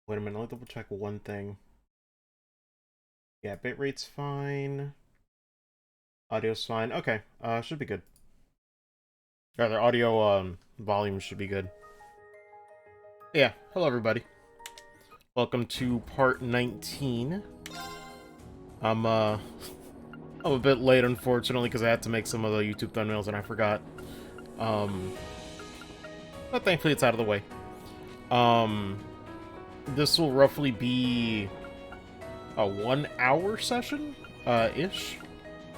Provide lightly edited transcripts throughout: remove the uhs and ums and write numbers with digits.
Wait a minute, let me double check one thing. Yeah, bitrate's fine. Audio's fine. Okay, should be good. Rather, audio volume should be good. Yeah, hello everybody. Welcome to part 19. I'm a bit late, unfortunately, because I had to make some of the YouTube thumbnails and I forgot. Um, but thankfully it's out of the way. This will roughly be a 1 hour session, ish.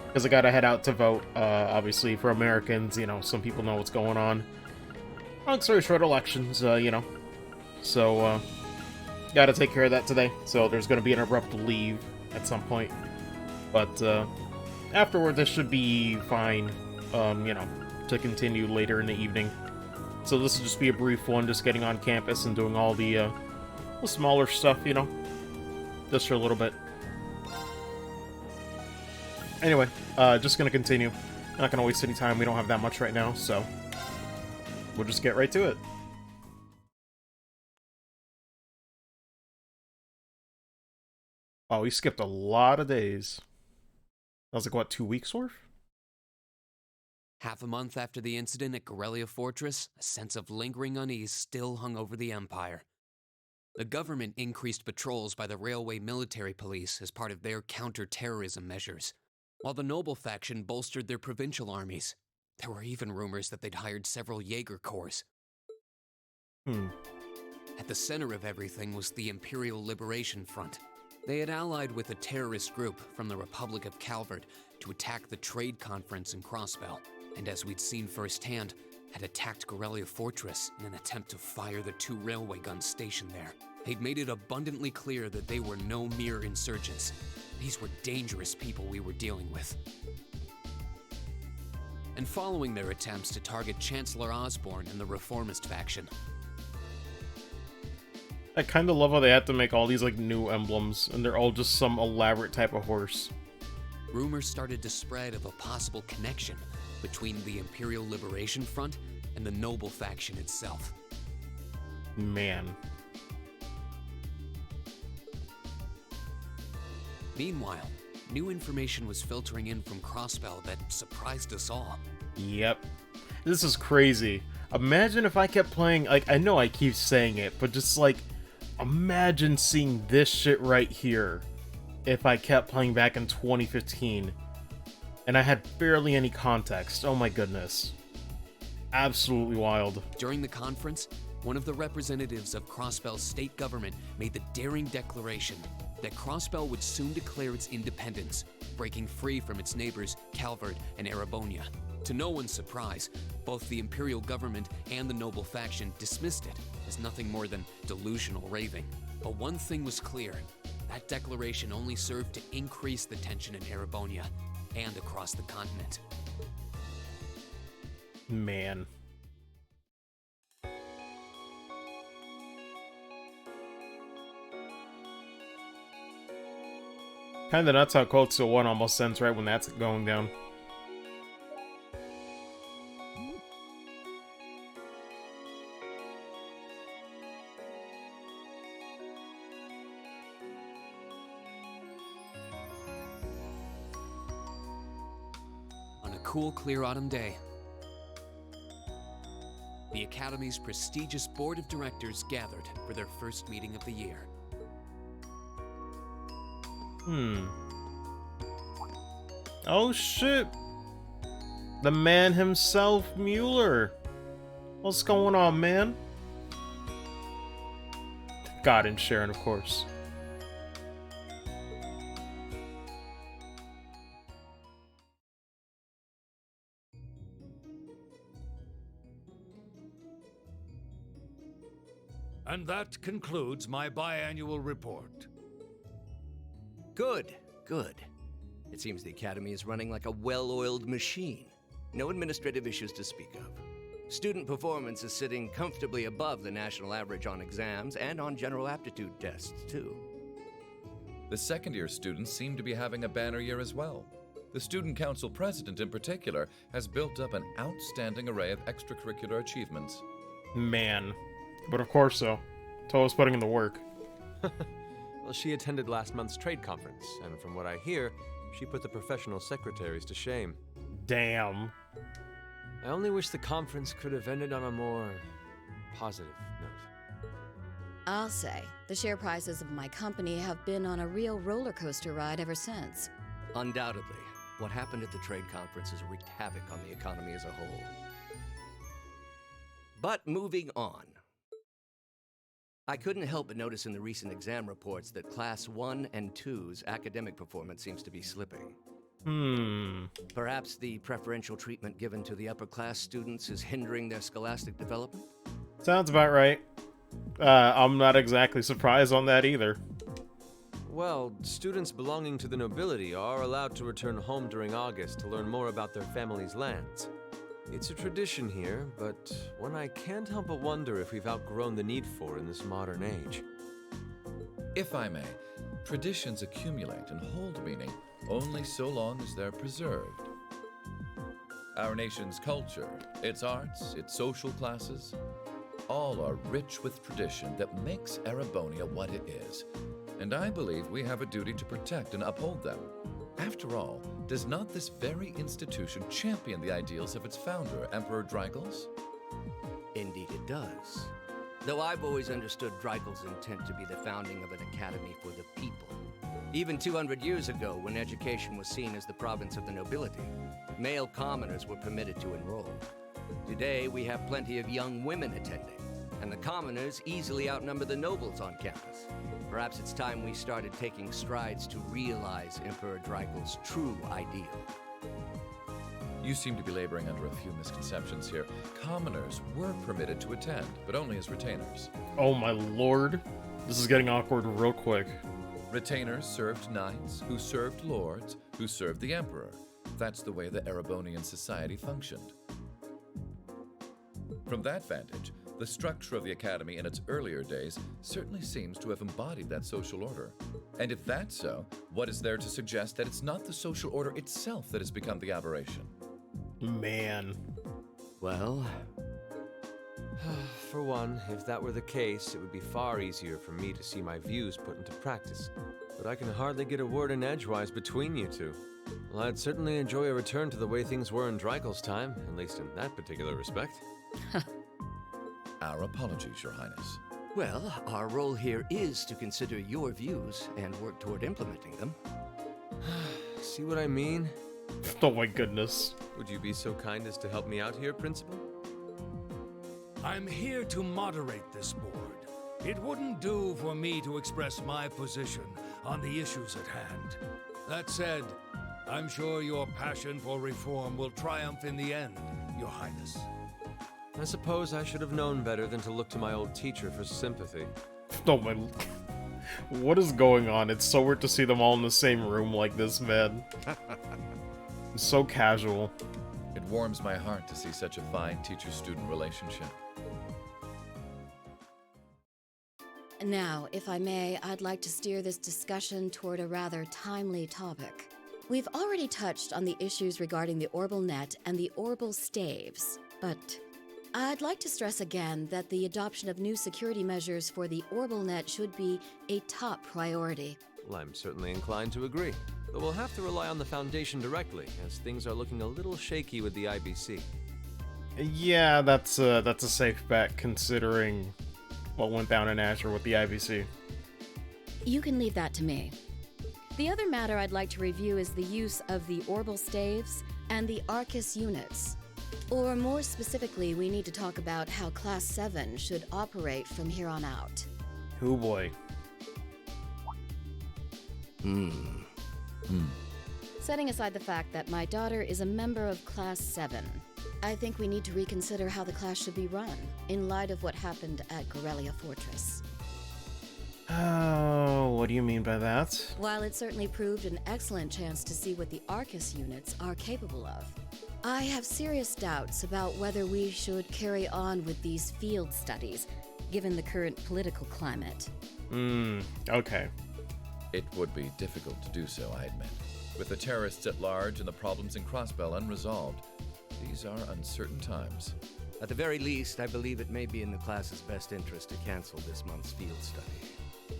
Because I gotta head out to vote, obviously, for Americans, you know, some people know what's going on. Long story short, elections, you know. So, gotta take care of that today. So there's gonna be an abrupt leave at some point. But, afterward, this should be fine, you know, to continue later in the evening. So this will just be a brief one, just getting on campus and doing all the smaller stuff, you know, just for a little bit. Anyway, just gonna continue. I'm not gonna waste any time, we don't have that much right now, so we'll just get right to it. Oh, we skipped a lot of days. That was like, what, 2 weeks worth? Half a month after the incident at Corellia Fortress, a sense of lingering unease still hung over the Empire. The government increased patrols by the Railway Military Police as part of their counter-terrorism measures, while the Noble faction bolstered their provincial armies. There were even rumors that they'd hired several Jaeger Corps. At the center of everything was the Imperial Liberation Front. They had allied with a terrorist group from the Republic of Calvard to attack the trade conference in Crossbell, and as we'd seen firsthand, had attacked Corellia Fortress in an attempt to fire the 2 railway guns stationed there. They'd made it abundantly clear that they were no mere insurgents. These were dangerous people we were dealing with. And following their attempts to target Chancellor Osborne and the Reformist faction, I kind of love how they had to make all these, like, new emblems, and they're all just some elaborate type of horse. rumors started to spread of a possible connection between the Imperial Liberation Front and the Noble faction itself. Man. Meanwhile, new information was filtering in from Crossbell that surprised us all. Yep. This is crazy. Imagine if I kept playing, like, I know I keep saying it, but just, like, imagine seeing this shit right here if I kept playing back in 2015 and I had barely any context. Oh my goodness. Absolutely wild. During the conference, one of the representatives of Crossbell's state government made the daring declaration that Crossbell would soon declare its independence, breaking free from its neighbors Calvard and Erebonia. To no one's surprise, both the Imperial government and the Noble faction dismissed it as nothing more than delusional raving. But one thing was clear: that declaration only served to increase the tension in Erebonia and across the continent. Man. Kinda nuts how Cold Steel 1 almost ends right when that's going down. On a cool, clear autumn day, the Academy's prestigious board of directors gathered for their first meeting of the year. Oh shit! The man himself, Mueller! What's going on, man? God and Sharon, of course. And that concludes my biannual report. Good, good. It seems the Academy is running like a well-oiled machine. No administrative issues to speak of. Student performance is sitting comfortably above the national average on exams and on general aptitude tests, too. The second-year students seem to be having a banner year as well. The Student Council president, in particular, has built up an outstanding array of extracurricular achievements. Man. But of course so. Toa's putting in the work. Well, she attended last month's trade conference, and from what I hear, she put the professional secretaries to shame. Damn. I only wish the conference could have ended on a more positive note. I'll say, the share prices of my company have been on a real roller coaster ride ever since. Undoubtedly, what happened at the trade conference has wreaked havoc on the economy as a whole. But moving on. I couldn't help but notice in the recent exam reports that Class 1 and 2's academic performance seems to be slipping. Perhaps the preferential treatment given to the upper class students is hindering their scholastic development? Sounds about right. I'm not exactly surprised on that either. Well, students belonging to the nobility are allowed to return home during August to learn more about their family's lands. It's a tradition here, but one I can't help but wonder if we've outgrown the need for in this modern age. If I may, traditions accumulate and hold meaning only so long as they're preserved. Our nation's culture, its arts, its social classes, all are rich with tradition that makes Erebonia what it is, and I believe we have a duty to protect and uphold them. After all, does not this very institution champion the ideals of its founder, Emperor Drygles? Indeed it does. Though I've always understood Drygles' intent to be the founding of an academy for the people. Even 200 years ago, when education was seen as the province of the nobility, male commoners were permitted to enroll. Today, we have plenty of young women attending, and the commoners easily outnumber the nobles on campus. Perhaps it's time we started taking strides to realize Emperor Drygles' true ideal. You seem to be laboring under a few misconceptions here. Commoners were permitted to attend, but only as retainers. Oh my lord. This is getting awkward real quick. Retainers served knights, who served lords, who served the emperor. That's the way the Erebonian society functioned. From that vantage, the structure of the academy in its earlier days certainly seems to have embodied that social order. And if that's so, what is there to suggest that it's not the social order itself that has become the aberration? Man. Well, For one, if that were the case, it would be far easier for me to see my views put into practice. But I can hardly get a word in edgewise between you two. Well, I'd certainly enjoy a return to the way things were in Drygles' time, at least in that particular respect. Our apologies, Your Highness. well, our role here is to consider your views and work toward implementing them. See what I mean? Oh my goodness. Would you be so kind as to help me out here, Principal? I'm here to moderate this board. It wouldn't do for me to express my position on the issues at hand. That said, I'm sure your passion for reform will triumph in the end, Your Highness. I suppose I should have known better than to look to my old teacher for sympathy. Oh my... What is going on? It's so weird to see them all in the same room like this, man. It's so casual. It warms my heart to see such a fine teacher-student relationship. Now, if I may, I'd like to steer this discussion toward a rather timely topic. We've already touched on the issues regarding the Orbal Net and the Orbal Staves, but I'd like to stress again that the adoption of new security measures for the Orbal Net should be a top priority. Well, I'm certainly inclined to agree, but we'll have to rely on the Foundation directly, as things are looking a little shaky with the IBC. Yeah, that's a safe bet considering what went down in Azure with the IBC. You can leave that to me. The other matter I'd like to review is the use of the Orbal Staves and the Arcus units. Or more specifically, we need to talk about how Class 7 should operate from here on out. Oh boy. Setting aside the fact that my daughter is a member of Class 7, I think we need to reconsider how the class should be run, in light of what happened at Corellia Fortress. Oh, what do you mean by that? While it certainly proved an excellent chance to see what the Arcus units are capable of, I have serious doubts about whether we should carry on with these field studies, given the current political climate. Okay. It would be difficult to do so, I admit. With the terrorists at large and the problems in Crossbell unresolved, these are uncertain times. At the very least, I believe it may be in the class's best interest to cancel this month's field study.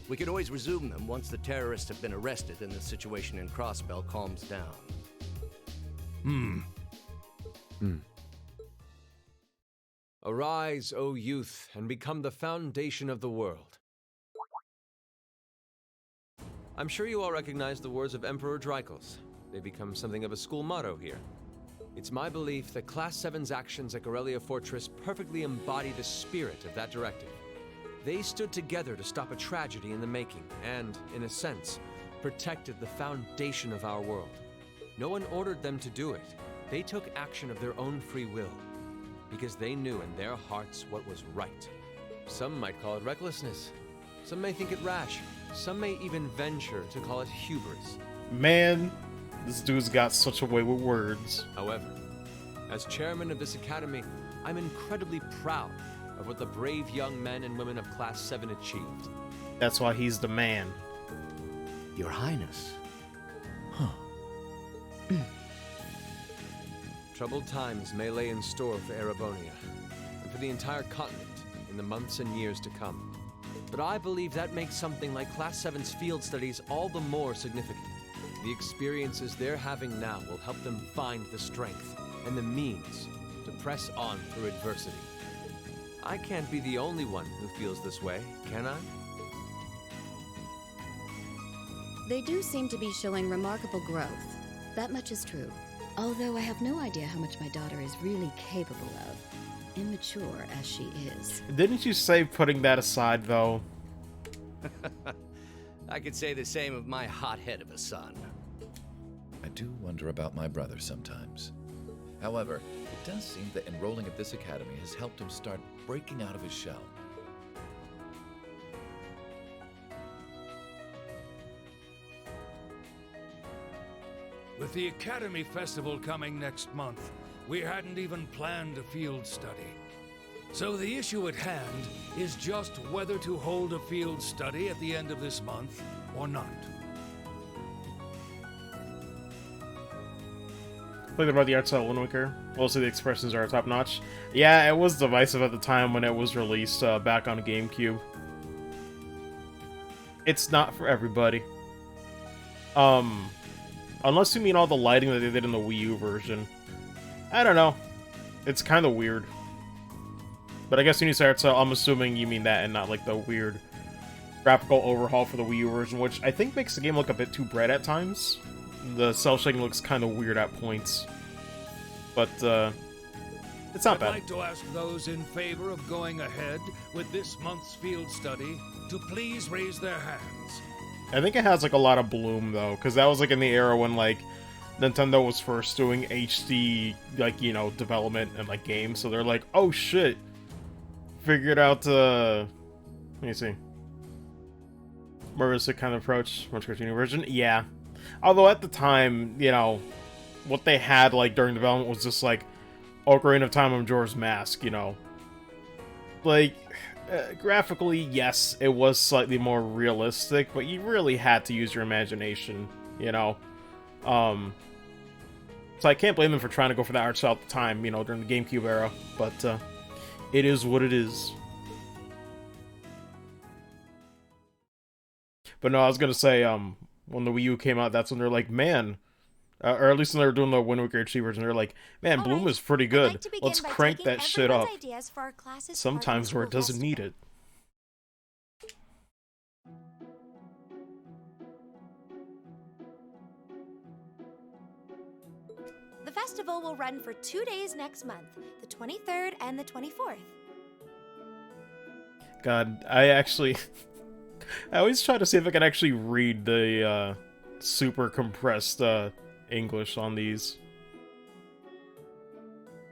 We can always resume them once the terrorists have been arrested and the situation in Crossbell calms down. Arise, O youth, and become the foundation of the world. I'm sure you all recognize the words of Emperor Drycles. They become something of a school motto here. It's my belief that Class 7's actions at Corellia Fortress perfectly embody the spirit of that directive. They stood together to stop a tragedy in the making and, in a sense, protected the foundation of our world. No one ordered them to do it. They took action of their own free will, because they knew in their hearts what was right. Some might call it recklessness. Some may think it rash. Some may even venture to call it hubris. Man, this dude's got such a way with words. However, as chairman of this academy, I'm incredibly proud of what the brave young men and women of Class 7 achieved. That's why he's the man. Your Highness. Troubled times may lay in store for Erebonia, and for the entire continent in the months and years to come. But I believe that makes something like Class 7's field studies all the more significant. The experiences they're having now will help them find the strength and the means to press on through adversity. I can't be the only one who feels this way, can I? They do seem to be showing remarkable growth. That much is true. Although I have no idea how much my daughter is really capable of, immature as she is. Didn't you say putting that aside, though? I could say the same of my hothead of a son. I do wonder about my brother sometimes. However, it does seem that enrolling at this academy has helped him start breaking out of his shell. With the Academy Festival coming next month, we hadn't even planned a field study. So the issue at hand is just whether to hold a field study at the end of this month or not. Thinking about the art style of Wind Waker. Also, the expressions are top notch. Yeah, it was divisive at the time when it was released back on GameCube. It's not for everybody. Unless you mean all the lighting that they did in the Wii U version. I don't know. It's kind of weird. But I guess when you say art style, I'm assuming you mean that and not like the weird graphical overhaul for the Wii U version, which I think makes the game look a bit too bright at times. The cell shading looks kind of weird at points. But, it's not bad. I'd like to ask those in favor of going ahead with this month's field study to please raise their hands. I think it has, like, a lot of bloom, though, because that was, like, in the era when, like, Nintendo was first doing HD, like, you know, development and, like, games, so they're like, oh, shit, figured out, let me see. Realistic kind of approach, much cartoony version? Yeah. Although, at the time, you know, what they had, like, during development was just, like, Ocarina of Time and Majora's Mask, you know. Like, graphically, yes, it was slightly more realistic, but you really had to use your imagination, you know? So I can't blame them for trying to go for that art style at the time, you know, during the GameCube era, but, it is what it is. But no, I was gonna say, when the Wii U came out, that's when they're like, man, or at least when they were doing the Wind Waker HD version, they're like, man, Bloom is pretty good. Let's crank that shit up. Sometimes where it doesn't need it. The festival will run for 2 days next month, the 23rd and the 24th. God, I always try to see if I can actually read the, super compressed, English on these.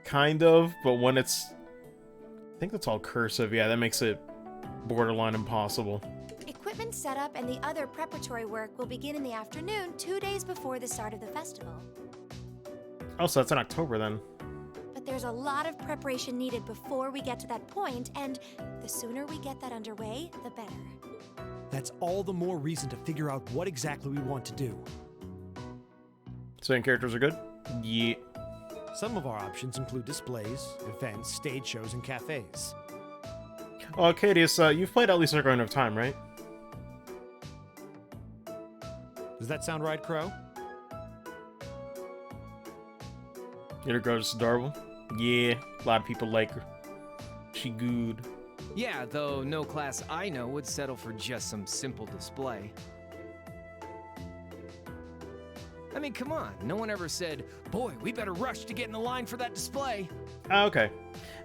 Kind of, but when it's... I think that's all cursive, yeah, that makes it borderline impossible. Equipment setup and the other preparatory work will begin in the afternoon 2 days before the start of the festival. Oh, so that's in October then. But there's a lot of preparation needed before we get to that point, and the sooner we get that underway, the better. That's all the more reason to figure out what exactly we want to do. Saying characters are good? Yeah. Some of our options include displays, events, stage shows, and cafes. Oh, Cadius, you've played at least Ocarina of Time, right? Does that sound right, Crow? Your girl's adorable. Yeah, a lot of people like her. She good. Yeah, though no class I know would settle for just some simple display. I mean, come on, no one ever said, boy, we better rush to get in the line for that display. Okay.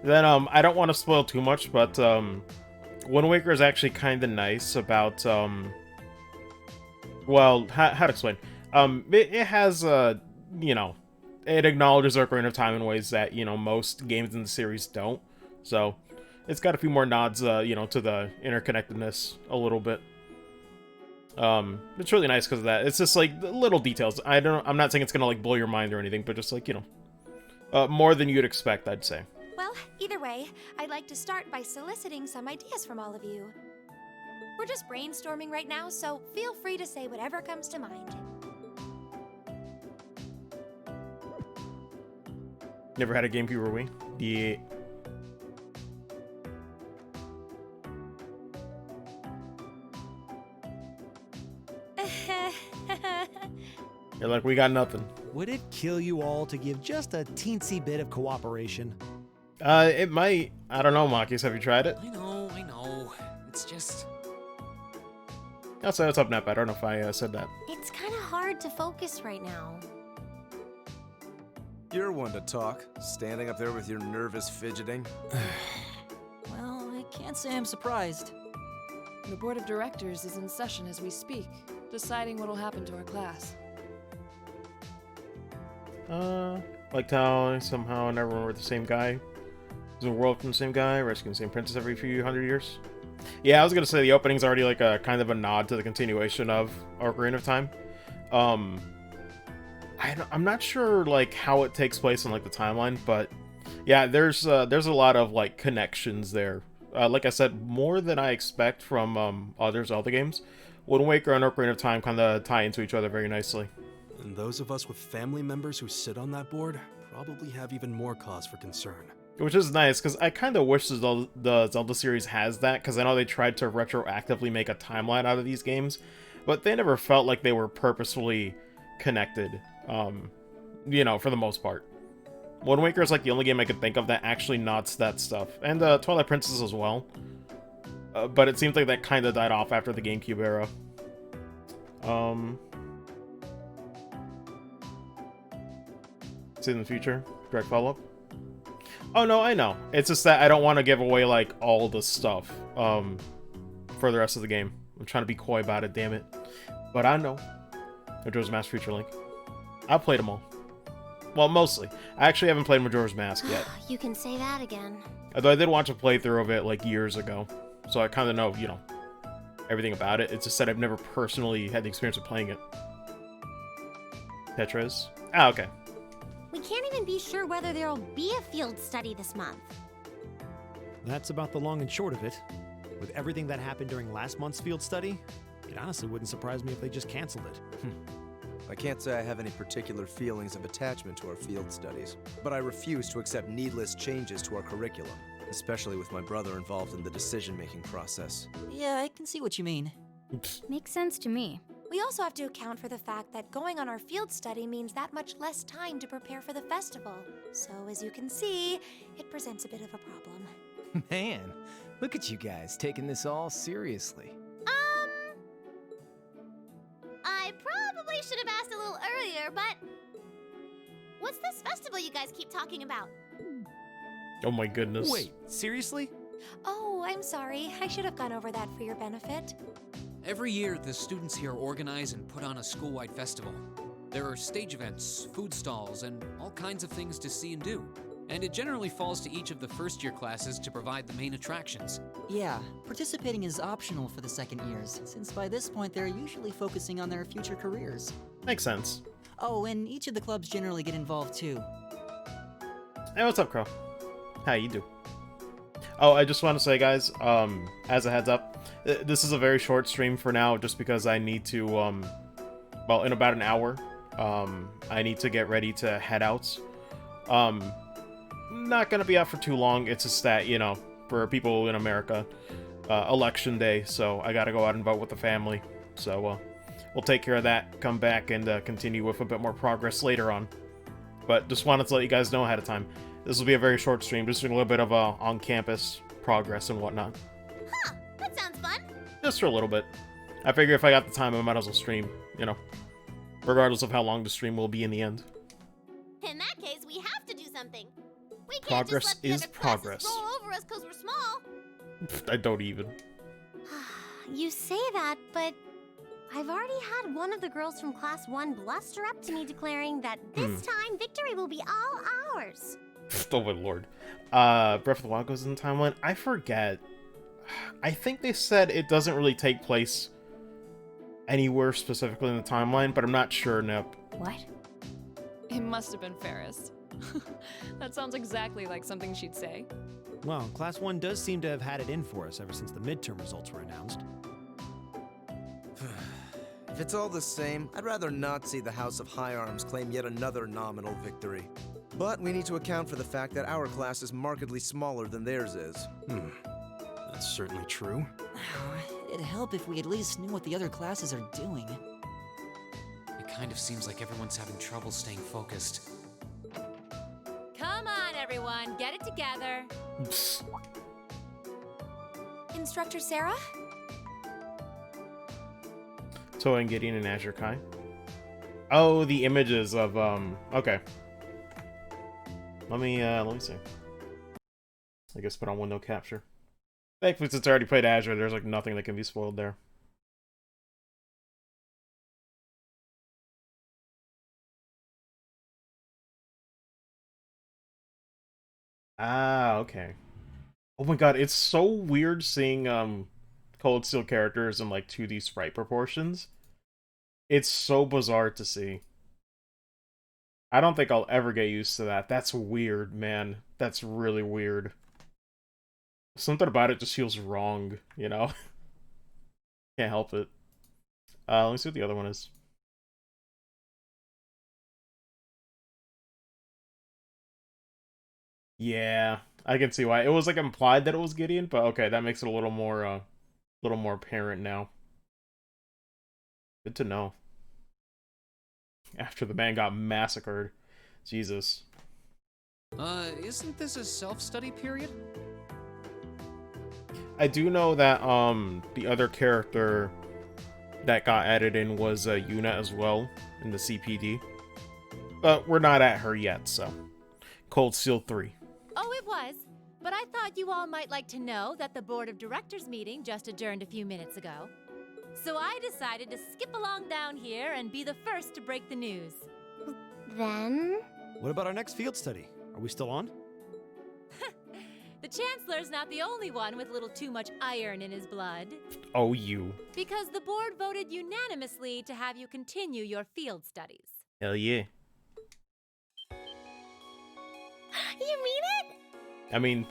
Then, I don't want to spoil too much, but, Wind Waker is actually kind of nice about, well, how to explain? It has, you know, it acknowledges Ocarina of Time in ways that, you know, most games in the series don't. So, it's got a few more nods, you know, to the interconnectedness a little bit. It's really nice because of that. It's just like the little details. I'm not saying it's gonna like blow your mind or anything, but just like, you know, more than you'd expect, I'd say. Well, either way, I'd like to start by soliciting some ideas from all of you. We're just brainstorming right now, so feel free to say whatever comes to mind. Never had a GameCube or Wii? Yeah. You're like, we got nothing. Would it kill you all to give just a teensy bit of cooperation? It might. I don't know, Makis. Have you tried it? I know. It's just... I'll say what's up, Nep. I don't know if I said that. It's kind of hard to focus right now. You're one to talk, standing up there with your nervous fidgeting. Well, I can't say I'm surprised. The board of directors is in session as we speak, deciding what'll happen to our class. Like how somehow I never remember the same guy. Is a world from the same guy, rescuing the same princess every few hundred years. Yeah, I was gonna say the opening's already like a kind of a nod to the continuation of Ocarina of Time. I'm not sure like how it takes place in like the timeline, but yeah, there's a lot of like connections there. Like I said, more than I expect from other Zelda games. Wind Waker and Ocarina of Time kind of tie into each other very nicely. And those of us with family members who sit on that board probably have even more cause for concern. Which is nice, because I kind of wish the Zelda series has that, because I know they tried to retroactively make a timeline out of these games, but they never felt like they were purposefully connected, you know, for the most part. Wind Waker is like the only game I could think of that actually nods that stuff, and Twilight Princess as well, but it seems like that kind of died off after the GameCube era. See in the future? Direct follow-up? Oh, no, I know. It's just that I don't want to give away, like, all the stuff, for the rest of the game. I'm trying to be coy about it, damn it. But I know. Majora's Mask Future Link. I've played them all. Well, mostly. I actually haven't played Majora's Mask yet. You can say that again. Although I did watch a playthrough of it, like, years ago. So I kind of know, you know, everything about it. It's just that I've never personally had the experience of playing it. Tetris? Ah, okay. We can't even be sure whether there'll be a field study this month. That's about the long and short of it. With everything that happened during last month's field study, it honestly wouldn't surprise me if they just canceled it. I can't say I have any particular feelings of attachment to our field studies, but I refuse to accept needless changes to our curriculum, especially with my brother involved in the decision-making process. Yeah, I can see what you mean. Makes sense to me. We also have to account for the fact that going on our field study means that much less time to prepare for the festival. So, as you can see, it presents a bit of a problem. Man, look at you guys taking this all seriously. I probably should have asked a little earlier, but what's this festival you guys keep talking about? Oh my goodness. Wait, seriously? Oh, I'm sorry. I should have gone over that for your benefit. Every year, the students here organize and put on a school-wide festival. There are stage events, food stalls, and all kinds of things to see and do. And it generally falls to each of the first-year classes to provide the main attractions. Yeah, participating is optional for the second years, since by this point they're usually focusing on their future careers. Makes sense. Oh, and each of the clubs generally get involved too. Hey, what's up, Crow? How you do? Oh, I just want to say, guys, as a heads up, this is a very short stream for now, just because I need to, well, in about an hour, I need to get ready to head out. Not gonna be out for too long. It's just that, you know, for people in America, election day, so I gotta go out and vote with the family. So, we'll take care of that, come back, and continue with a bit more progress later on. But just wanted to let you guys know ahead of time. This will be a very short stream, just doing a little bit of on-campus progress and whatnot. Huh, that sounds fun. Just for a little bit. I figure if I got the time, I might as well stream, you know. Regardless of how long the stream will be in the end. In that case, we have to do something. We can't Progress just let the is other classes progress. roll over us because we're small. I don't even. You say that, but I've already had one of the girls from Class 1 bluster up to me declaring that this time victory will be all ours. Oh my lord. Breath of the Wild goes in the timeline? I forget. I think they said it doesn't really take place anywhere specifically in the timeline, but I'm not sure, Nip. What? It must have been Ferris. That sounds exactly like something she'd say. Well, Class 1 does seem to have had it in for us ever since the midterm results were announced. If it's all the same, I'd rather not see the House of High Arms claim yet another nominal victory. But we need to account for the fact that our class is markedly smaller than theirs is. That's certainly true. It'd help if we at least knew what the other classes are doing. It kind of seems like everyone's having trouble staying focused. Come on, everyone, get it together. Instructor Sarah? Toa and Gideon and Azure Kai. Oh, the images of, okay. Let me see. I guess put on window capture. Thankfully, since I already played Azure, there's like nothing that can be spoiled there. Ah, okay. Oh my god, it's so weird seeing, Cold Steel characters in, like, 2D sprite proportions. It's so bizarre to see. I don't think I'll ever get used to that. That's weird, man. That's really weird. Something about it just feels wrong, you know? Can't help it. Let me see what the other one is. Yeah, I can see why. It was like implied that it was Gideon, but okay, that makes it a little more apparent now. Good to know. After the man got massacred. Jesus. Isn't this a self-study period? I do know that the other character that got added in was Yuna as well in the CPD. But we're not at her yet, so. Cold Steel 3. Oh, it was. But I thought you all might like to know that the Board of Directors meeting just adjourned a few minutes ago. So I decided to skip along down here and be the first to break the news. Then? What about our next field study? Are we still on? The Chancellor's not the only one with a little too much iron in his blood. Oh, you. Because the board voted unanimously to have you continue your field studies. Hell yeah. You mean it? I mean,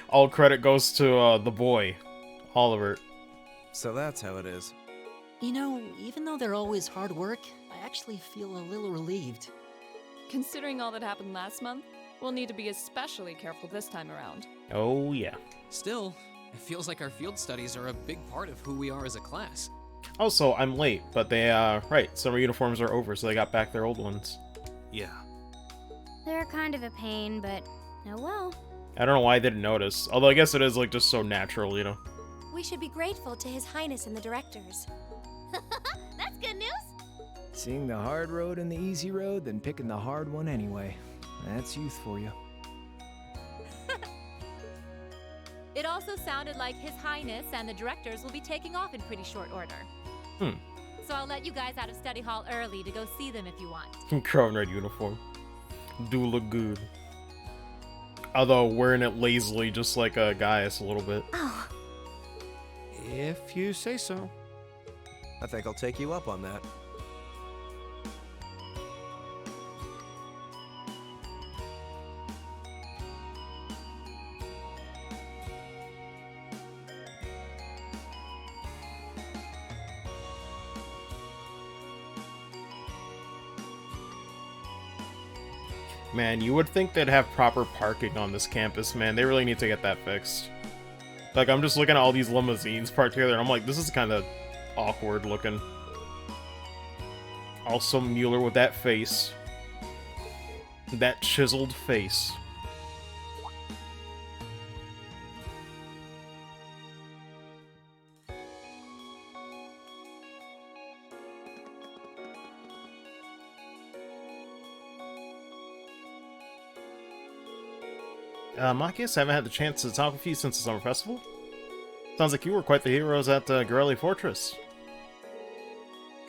all credit goes to the boy, Oliver. So that's how it is. You know, even though they're always hard work, I actually feel a little relieved. Considering all that happened last month, we'll need to be especially careful this time around. Oh, yeah. Still, it feels like our field studies are a big part of who we are as a class. Also, I'm late, but they, right, summer uniforms are over, so they got back their old ones. Yeah. They're kind of a pain, but oh well. I don't know why I didn't notice, although I guess it is, like, just so natural, you know? We should be grateful to His Highness and the directors. That's good news. Seeing the hard road and the easy road, then picking the hard one anyway. That's youth for you. It also sounded like His Highness and the directors will be taking off in pretty short order. So I'll let you guys out of study hall early to go see them if you want. Girl in red uniform. Do look good. Although wearing it lazily, just like Gaius a little bit. Oh. If you say so. I think I'll take you up on that. Man, you would think they'd have proper parking on this campus, man. They really need to get that fixed. Like, I'm just looking at all these limousines parked together, and I'm like, this is kind of awkward looking. Also Mueller with that face. That chiseled face. Machias, I haven't had the chance to talk with you since the summer festival. Sounds like you were quite the heroes at Garelli Fortress.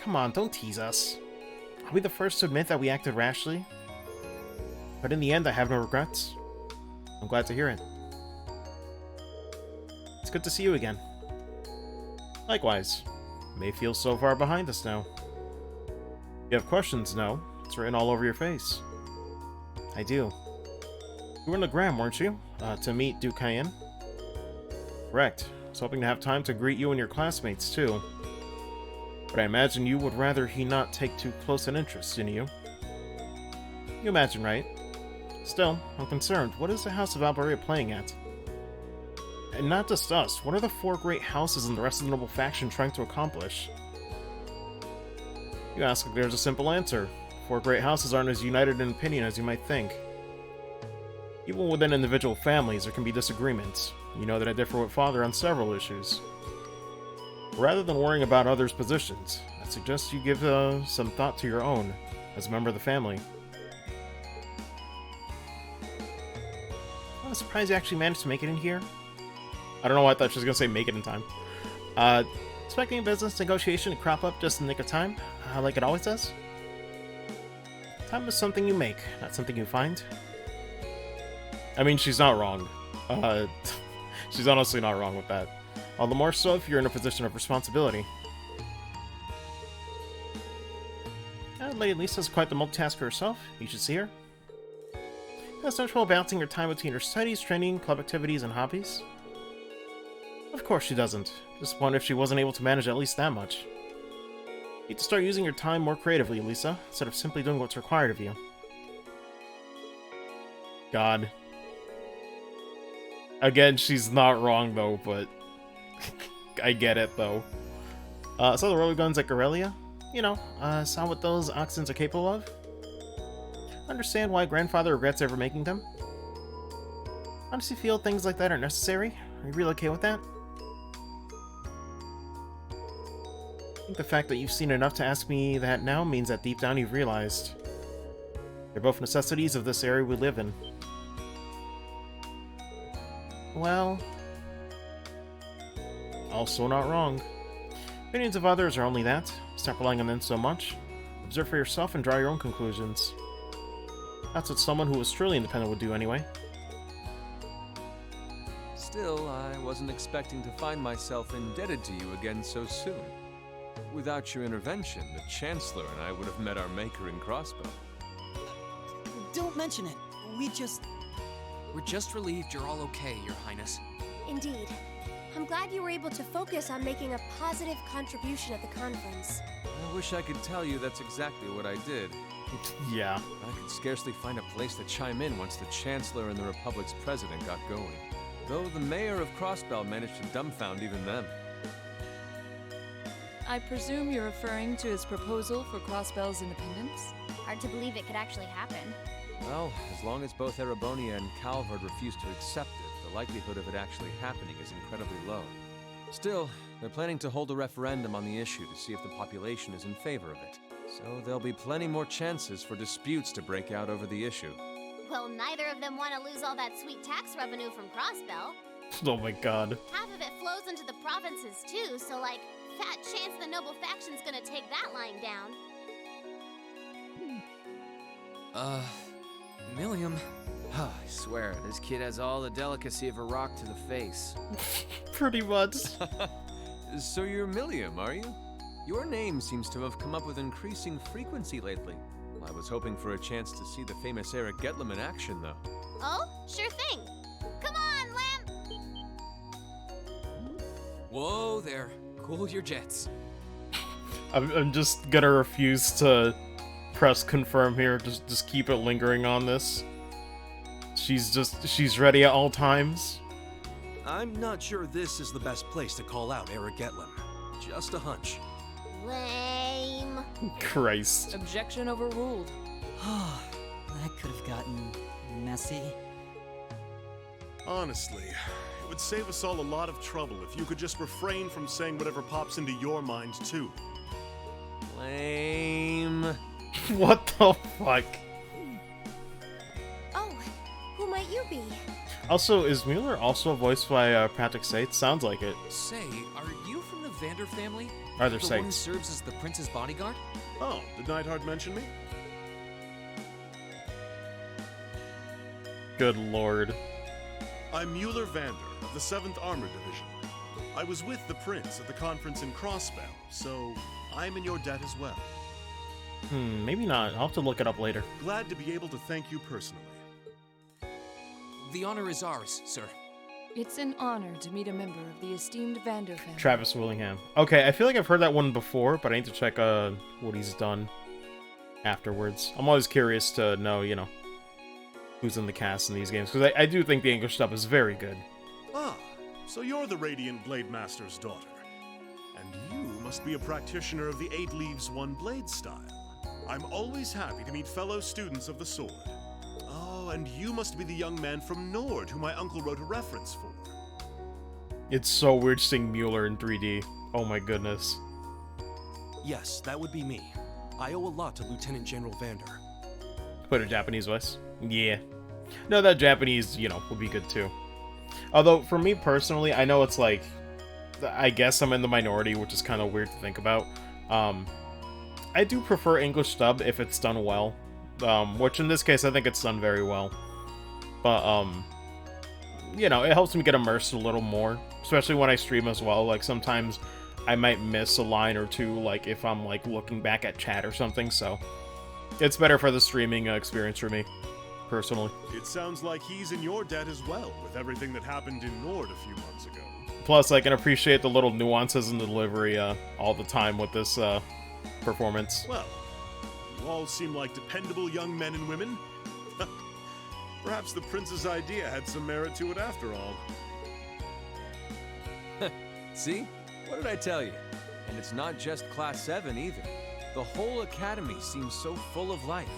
Come on, don't tease us. Are we the first to admit that we acted rashly? But in the end, I have no regrets. I'm glad to hear it. It's good to see you again. Likewise. May feel so far behind us now. If you have questions, no. It's written all over your face. I do. You were in the Gram, weren't you? To meet Duke Cayenne? Correct. I was hoping to have time to greet you and your classmates, too. But I imagine you would rather he not take too close an interest in you. You imagine, right? Still, I'm concerned. What is the House of Alberia playing at? And not just us. What are the 4 great houses and the rest of the noble faction trying to accomplish? You ask, there's a simple answer. 4 great houses aren't as united in opinion as you might think. Even within individual families, there can be disagreements. You know that I differ with Father on several issues. Rather than worrying about others' positions, I suggest you give some thought to your own, as a member of the family. I'm surprised you actually managed to make it in here. I don't know why I thought she was going to say make it in time. Expecting a business negotiation to crop up just in the nick of time, like it always does? Time is something you make, not something you find. I mean, she's not wrong. She's honestly not wrong with that. All the more so if you're in a position of responsibility. Lady Lisa's quite the multitasker herself. You should see her. Has no trouble balancing her time between her studies, training, club activities, and hobbies. Of course she doesn't. Just wonder if she wasn't able to manage at least that much. You need to start using your time more creatively, Lisa, instead of simply doing what's required of you. God. Again, she's not wrong, though, but I get it, though. Saw the roller guns at Garellia? You know, saw what those Oxens are capable of? Understand why Grandfather regrets ever making them? Honestly feel things like that are necessary? Are you really okay with that? I think the fact that you've seen enough to ask me that now means that deep down you've realized. They're both necessities of this area we live in. Well, also not wrong. Opinions of others are only that. Stop relying on them so much. Observe for yourself and draw your own conclusions. That's what someone who was truly independent would do anyway. Still, I wasn't expecting to find myself indebted to you again so soon. Without your intervention, the Chancellor and I would have met our maker in Crossbow. Don't mention it. We're just relieved you're all okay, Your Highness. Indeed. I'm glad you were able to focus on making a positive contribution at the conference. I wish I could tell you that's exactly what I did. Yeah. I could scarcely find a place to chime in once the Chancellor and the Republic's president got going. Though the mayor of Crossbell managed to dumbfound even them. I presume you're referring to his proposal for Crossbell's independence? Hard to believe it could actually happen. Well, as long as both Erebonia and Calvard refuse to accept it, the likelihood of it actually happening is incredibly low. Still, they're planning to hold a referendum on the issue to see if the population is in favor of it. So there'll be plenty more chances for disputes to break out over the issue. Well, neither of them want to lose all that sweet tax revenue from Crossbell. Oh my god. Half of it flows into the provinces too, so like, fat chance the noble faction's gonna take that lying down. Milliam. I swear, this kid has all the delicacy of a rock to the face. Pretty much. So you're Milliam, are you? Your name seems to have come up with increasing frequency lately. I was hoping for a chance to see the famous Eric Getlam in action, though. Oh, sure thing. Come on, Lamp! Whoa there. Cool your jets. I'm just gonna refuse to press confirm here. Just keep it lingering on this. She's ready at all times. I'm not sure this is the best place to call out Eric Getlam. Just a hunch. Lame. Christ. Objection overruled. That could have gotten messy. Honestly, it would save us all a lot of trouble if you could just refrain from saying whatever pops into your mind, too. Lame. What the fuck? Oh, who might you be? Also, is Mueller also voiced by Patrick Sates? Sounds like it. Say, are you from the Vander family? Arthur The one who Sates. serves as the prince's bodyguard? Oh, did Neidhart mention me? Good lord. I'm Mueller Vander of the 7th Armored Division. I was with the Prince at the conference in Crossbell, so I'm in your debt as well. Maybe not. I'll have to look it up later. Glad to be able to thank you personally. The honor is ours, sir. It's an honor to meet a member of the esteemed Vander family. Travis Willingham. Okay, I feel like I've heard that one before, but I need to check what he's done afterwards. I'm always curious to know, you know, who's in the cast in these games, because I do think the English dub is very good. Ah, so you're the Radiant Blade Master's daughter. And you must be a practitioner of the 8 Leaves 1 Blade style. I'm always happy to meet fellow students of the sword. Oh, and you must be the young man from Nord who my uncle wrote a reference for. It's so weird seeing Mueller in 3D. Oh my goodness. Yes, that would be me. I owe a lot to Lieutenant General Vander. Put a Japanese voice? Yeah. No, that Japanese, you know, would be good too. Although, for me personally, I know it's like, I guess I'm in the minority, which is kind of weird to think about. I do prefer English dub if it's done well. Which in this case, I think it's done very well. But, you know, it helps me get immersed a little more. Especially when I stream as well. Like, sometimes I might miss a line or two, like, if I'm, like, looking back at chat or something, so... It's better for the streaming experience for me, personally. It sounds like he's in your debt as well, with everything that happened in Nord a few months ago. Plus, I can appreciate the little nuances in the delivery all the time with this performance. Well, you all seem like dependable young men and women. Perhaps the prince's idea had some merit to it after all. See? What did I tell you? And it's not just Class 7 either. The whole academy seems so full of life.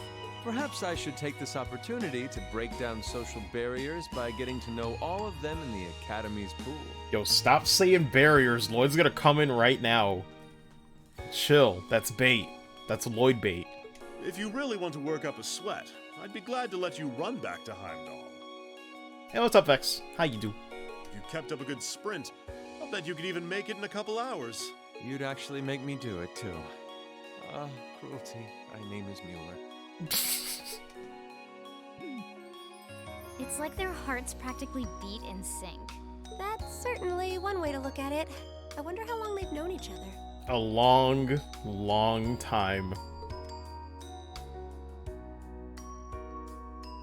Perhaps I should take this opportunity to break down social barriers by getting to know all of them in the academy's pool. Yo, stop saying barriers. Lloyd's gonna come in right now. Chill. That's bait. That's Lloyd bait. If you really want to work up a sweat, I'd be glad to let you run back to Heimdall. Hey, what's up, Vex? How you do? If you kept up a good sprint, I'll bet you could even make it in a couple hours. You'd actually make me do it, too. Cruelty. My name is Mueller. It's like their hearts practically beat in sync. That's certainly one way to look at it. I wonder how long they've known each other. A long, long time.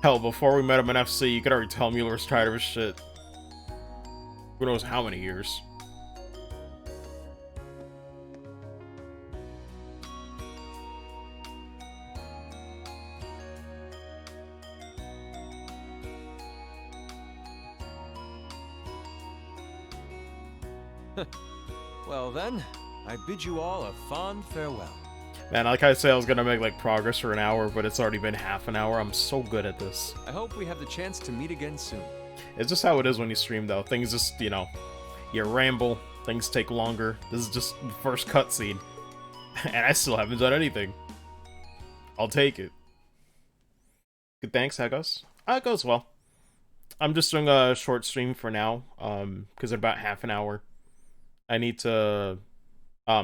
Hell, before we met him in FC, you could already tell Mueller was tired of his shit. Who knows how many years. Well then, I bid you all a fond farewell. Man, like I said, I was gonna make like progress for an hour, but it's already been half an hour. I'm so good at this. I hope we have the chance to meet again soon. It's just how it is when you stream, though. Things just, you know, you ramble, things take longer. This is just the first cutscene, and I still haven't done anything. I'll take it. Good, thanks. How it goes? It goes well. I'm just doing a short stream for now, because in about half an hour, I need to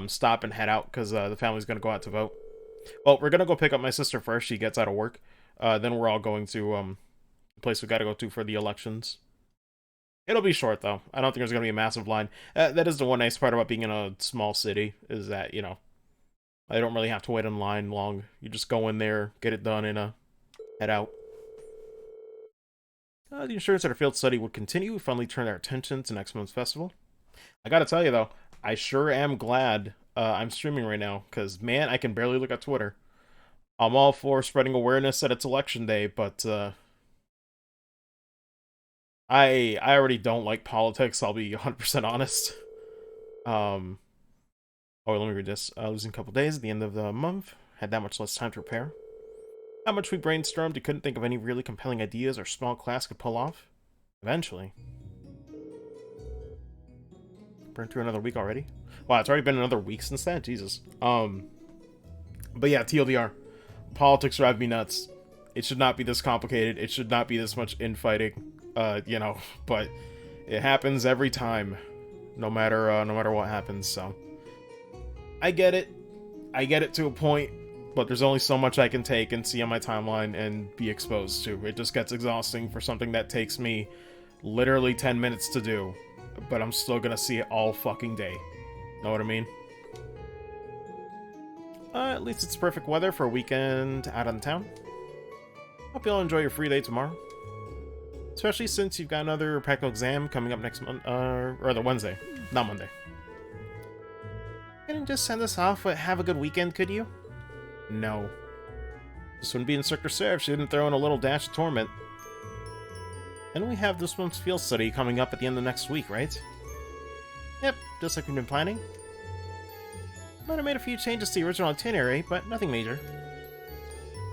stop and head out because the family's gonna go out to vote. Well, we're gonna go pick up my sister first. She gets out of work. Then we're all going to the place we gotta go to for the elections. It'll be short though. I don't think there's gonna be a massive line. That is the one nice part about being in a small city, is that, you know, I don't really have to wait in line long. You just go in there, get it done, and head out. The insurance at our field study would continue. We finally turned our attention to next month's festival. I gotta tell you though, I sure am glad I'm streaming right now, because man, I can barely look at Twitter. I'm all for spreading awareness that it's election day, but I already don't like politics, I'll be 100% honest. Oh, let me read this. Losing a couple days at the end of the month. Had that much less time to prepare. How much we brainstormed, you couldn't think of any really compelling ideas our small class could pull off. Eventually. Burned through another week already? Wow, it's already been another week since that? Jesus. But yeah, TLDR. Politics drive me nuts. It should not be this complicated. It should not be this much infighting. You know, but it happens every time. No matter what happens, so. I get it. I get it to a point, but there's only so much I can take and see on my timeline and be exposed to. It just gets exhausting for something that takes me literally 10 minutes to do, but I'm still gonna see it all fucking day. Know what I mean? At least it's perfect weather for a weekend out on town. Hope you'll enjoy your free day tomorrow. Especially since you've got another practical exam coming up next month, or the Wednesday, not Monday. Couldn't just send us off with have a good weekend, could you? No. This wouldn't be Instructor Sarah if she didn't throw in a little dash of torment. And we have this month's field study coming up at the end of next week, right? Yep, just like we've been planning. Might have made a few changes to the original itinerary, but nothing major.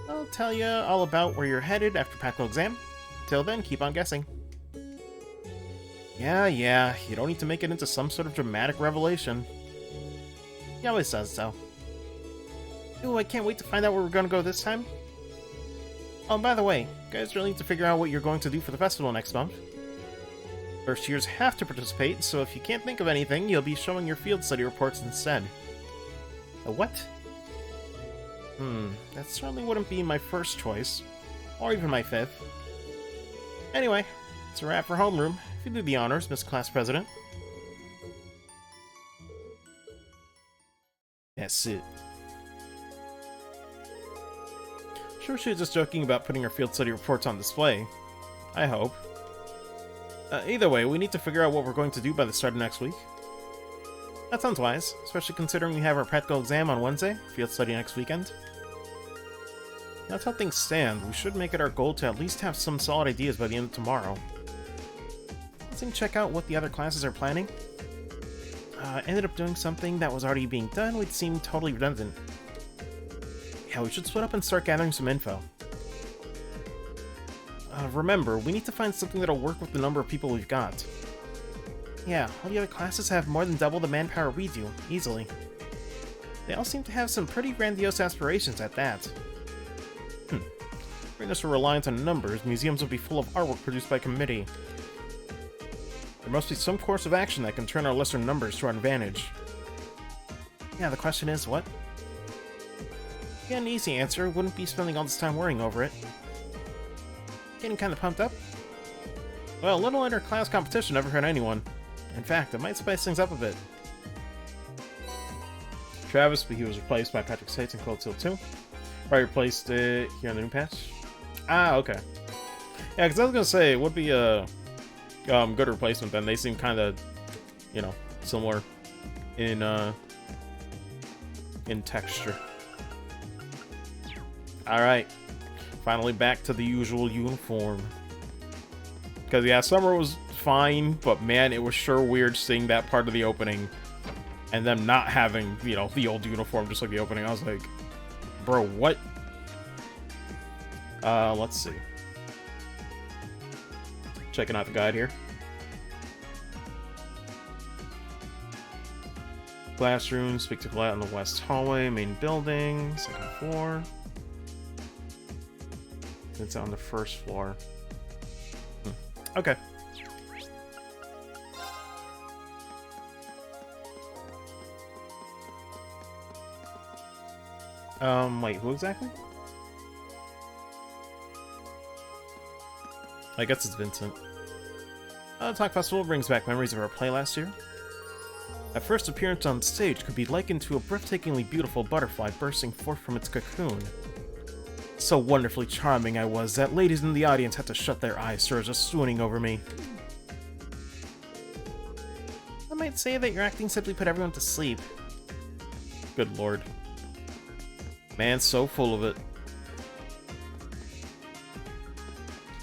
I'll tell you all about where you're headed after practical exam. Till then, keep on guessing. Yeah, you don't need to make it into some sort of dramatic revelation. He always says so. Ooh, I can't wait to find out where we're gonna go this time. Oh, by the way, you guys really need to figure out what you're going to do for the festival next month. First years have to participate, so if you can't think of anything, you'll be showing your field study reports instead. A what? That certainly wouldn't be my first choice. Or even my fifth. Anyway, it's a wrap for homeroom. If you do the honors, Miss Class President. That's it. Sure, she was just joking about putting her field study reports on display. I hope. Either way, we need to figure out what we're going to do by the start of next week. That sounds wise, especially considering we have our practical exam on Wednesday, field study next weekend. That's how things stand. We should make it our goal to at least have some solid ideas by the end of tomorrow. Let's check out what the other classes are planning. Ended up doing something that was already being done, which seemed totally redundant. Yeah, we should split up and start gathering some info. Remember, we need to find something that'll work with the number of people we've got. Yeah, all the other classes have more than double the manpower we do, easily. They all seem to have some pretty grandiose aspirations at that. If us were reliant on numbers, museums would be full of artwork produced by committee. There must be some course of action that can turn our lesser numbers to our advantage. Yeah, the question is, what? Yeah, an easy answer. Wouldn't be spending all this time worrying over it. Getting kind of pumped up? Well, a little inter-class competition never hurt anyone. In fact, it might spice things up a bit. Travis, but he was replaced by Patrick Sates in Cold Steel 2. Probably replaced it here in the new patch. Ah, okay. Yeah, because I was gonna say, it would be a good replacement then. They seem kind of, you know, similar in texture. Alright. Finally back to the usual uniform. Because, yeah, summer was fine, but man, it was sure weird seeing that part of the opening and them not having, you know, the old uniform just like the opening. I was like, bro, what? Let's see. Checking out the guide here. Classroom, speak to Colette on the west hallway, main building, second floor. It's on the first floor. Okay. Wait, who exactly? I guess it's Vincent. Talk Festival brings back memories of our play last year. Our first appearance on stage could be likened to a breathtakingly beautiful butterfly bursting forth from its cocoon. So wonderfully charming I was that ladies in the audience had to shut their eyes so just swooning over me. I might say that your acting simply put everyone to sleep. Good lord. Man, so full of it.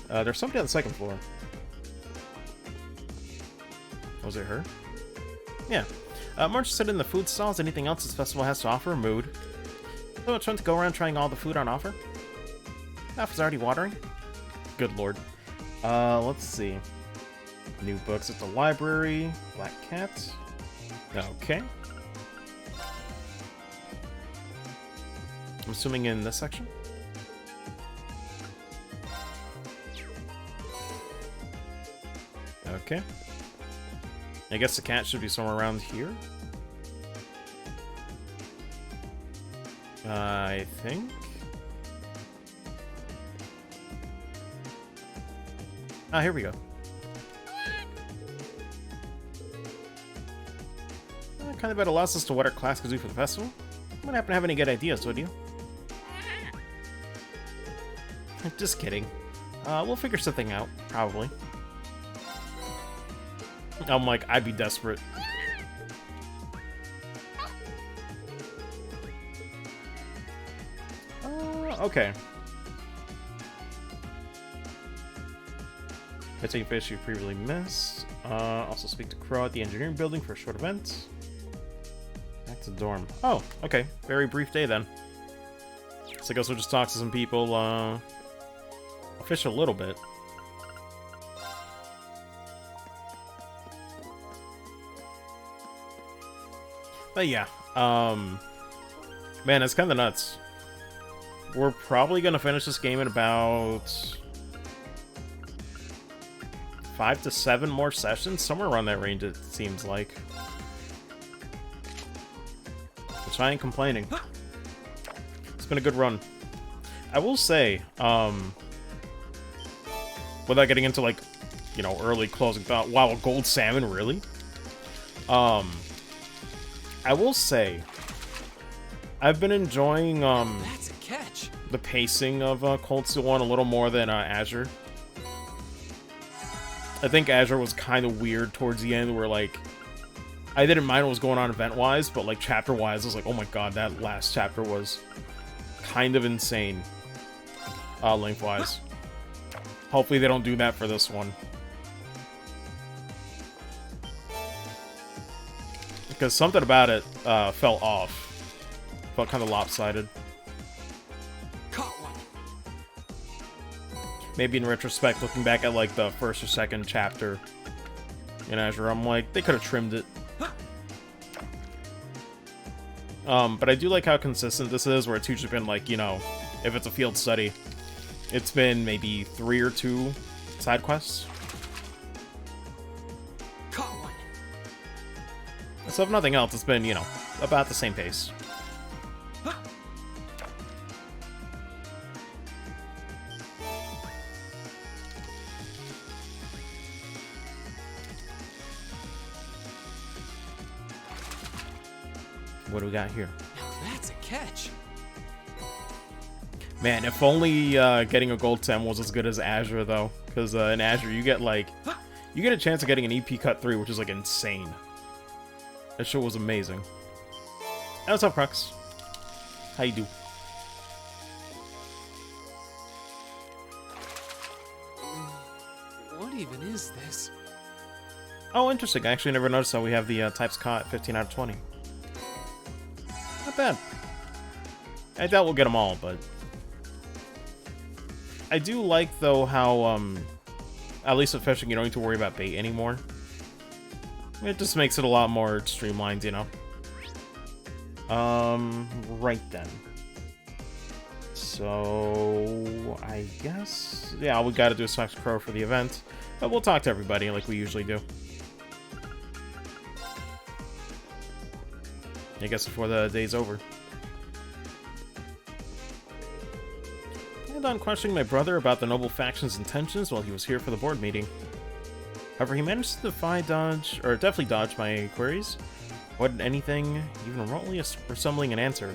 There's somebody on the second floor. Was it her? Yeah. More interested in the food stalls, anything else this festival has to offer, mood. So much fun to go around trying all the food on offer. Mouth is already watering. Good lord. Let's see. New books at the library. Black Cat. Okay. I'm assuming in this section. Okay. I guess the cat should be somewhere around here. I think. Ah, here we go. Kind of at a loss as to what our class could do for the festival. Wouldn't happen to have any good ideas, would you? Just kidding. We'll figure something out, probably. I'm like, I'd be desperate. Okay. I take fish you previously missed. Also speak to Crow at the engineering building for a short event. Back to the dorm. Oh, okay. Very brief day then. So I guess we'll just talk to some people, fish a little bit. But yeah, man, it's kind of nuts. We're probably gonna finish this game in about 5 to 7 more sessions, somewhere around that range. It seems like. Which I ain't complaining. It's been a good run. I will say, without getting into like, you know, early closing thought. Wow, a gold salmon, really? I will say, I've been enjoying That's a catch. the pacing of Cold Steel 1 a little more than Azure. I think Azure was kind of weird towards the end, where like I didn't mind what was going on event-wise, but like chapter-wise, I was like, oh my god, that last chapter was kind of insane, length-wise. Hopefully they don't do that for this one. Because something about it fell off. Felt kind of lopsided. Caught one. Maybe in retrospect, looking back at like the first or second chapter in Azure, I'm like, they could have trimmed it. But I do like how consistent this is, where it's usually been like, you know, if it's a field study, it's been maybe 3 or 2 side quests. Caught one. So if nothing else, it's been, you know, about the same pace. What do we got here? Now that's a catch. Man, if only getting a gold STEM was as good as Azure, though. Because in Azure, you get, like... You get a chance of getting an EP Cut 3, which is, like, insane. That show was amazing. Hey, what's up, Crux? How you do? What even is this? Oh, interesting. I actually never noticed how we have the types caught at 15 out of 20. Not bad. I doubt we'll get them all, but... I do like, though, how, at least with fishing, you don't need to worry about bait anymore. It just makes it a lot more streamlined, you know? Right then. So... I guess... Yeah, all we gotta do is talk to Crow for the event. But we'll talk to everybody like we usually do. I guess before the day's over. On questioning my brother about the Noble Faction's intentions while he was here for the board meeting. However, he managed to definitely dodge my queries. Avoided anything even remotely resembling an answer.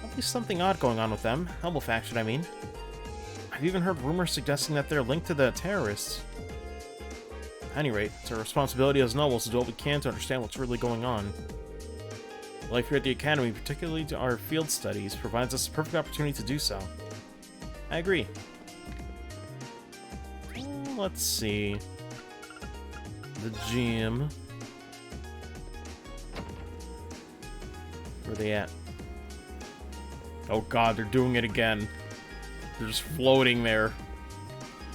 At least something odd going on with them. Noble Faction, I mean. I've even heard rumors suggesting that they're linked to the terrorists. At any rate, it's our responsibility as nobles to do what we can to understand what's really going on. Life here at the Academy, particularly to our field studies, provides us a perfect opportunity to do so. I agree. Let's see. The gym. Where are they at? Oh god, they're doing it again. They're just floating there,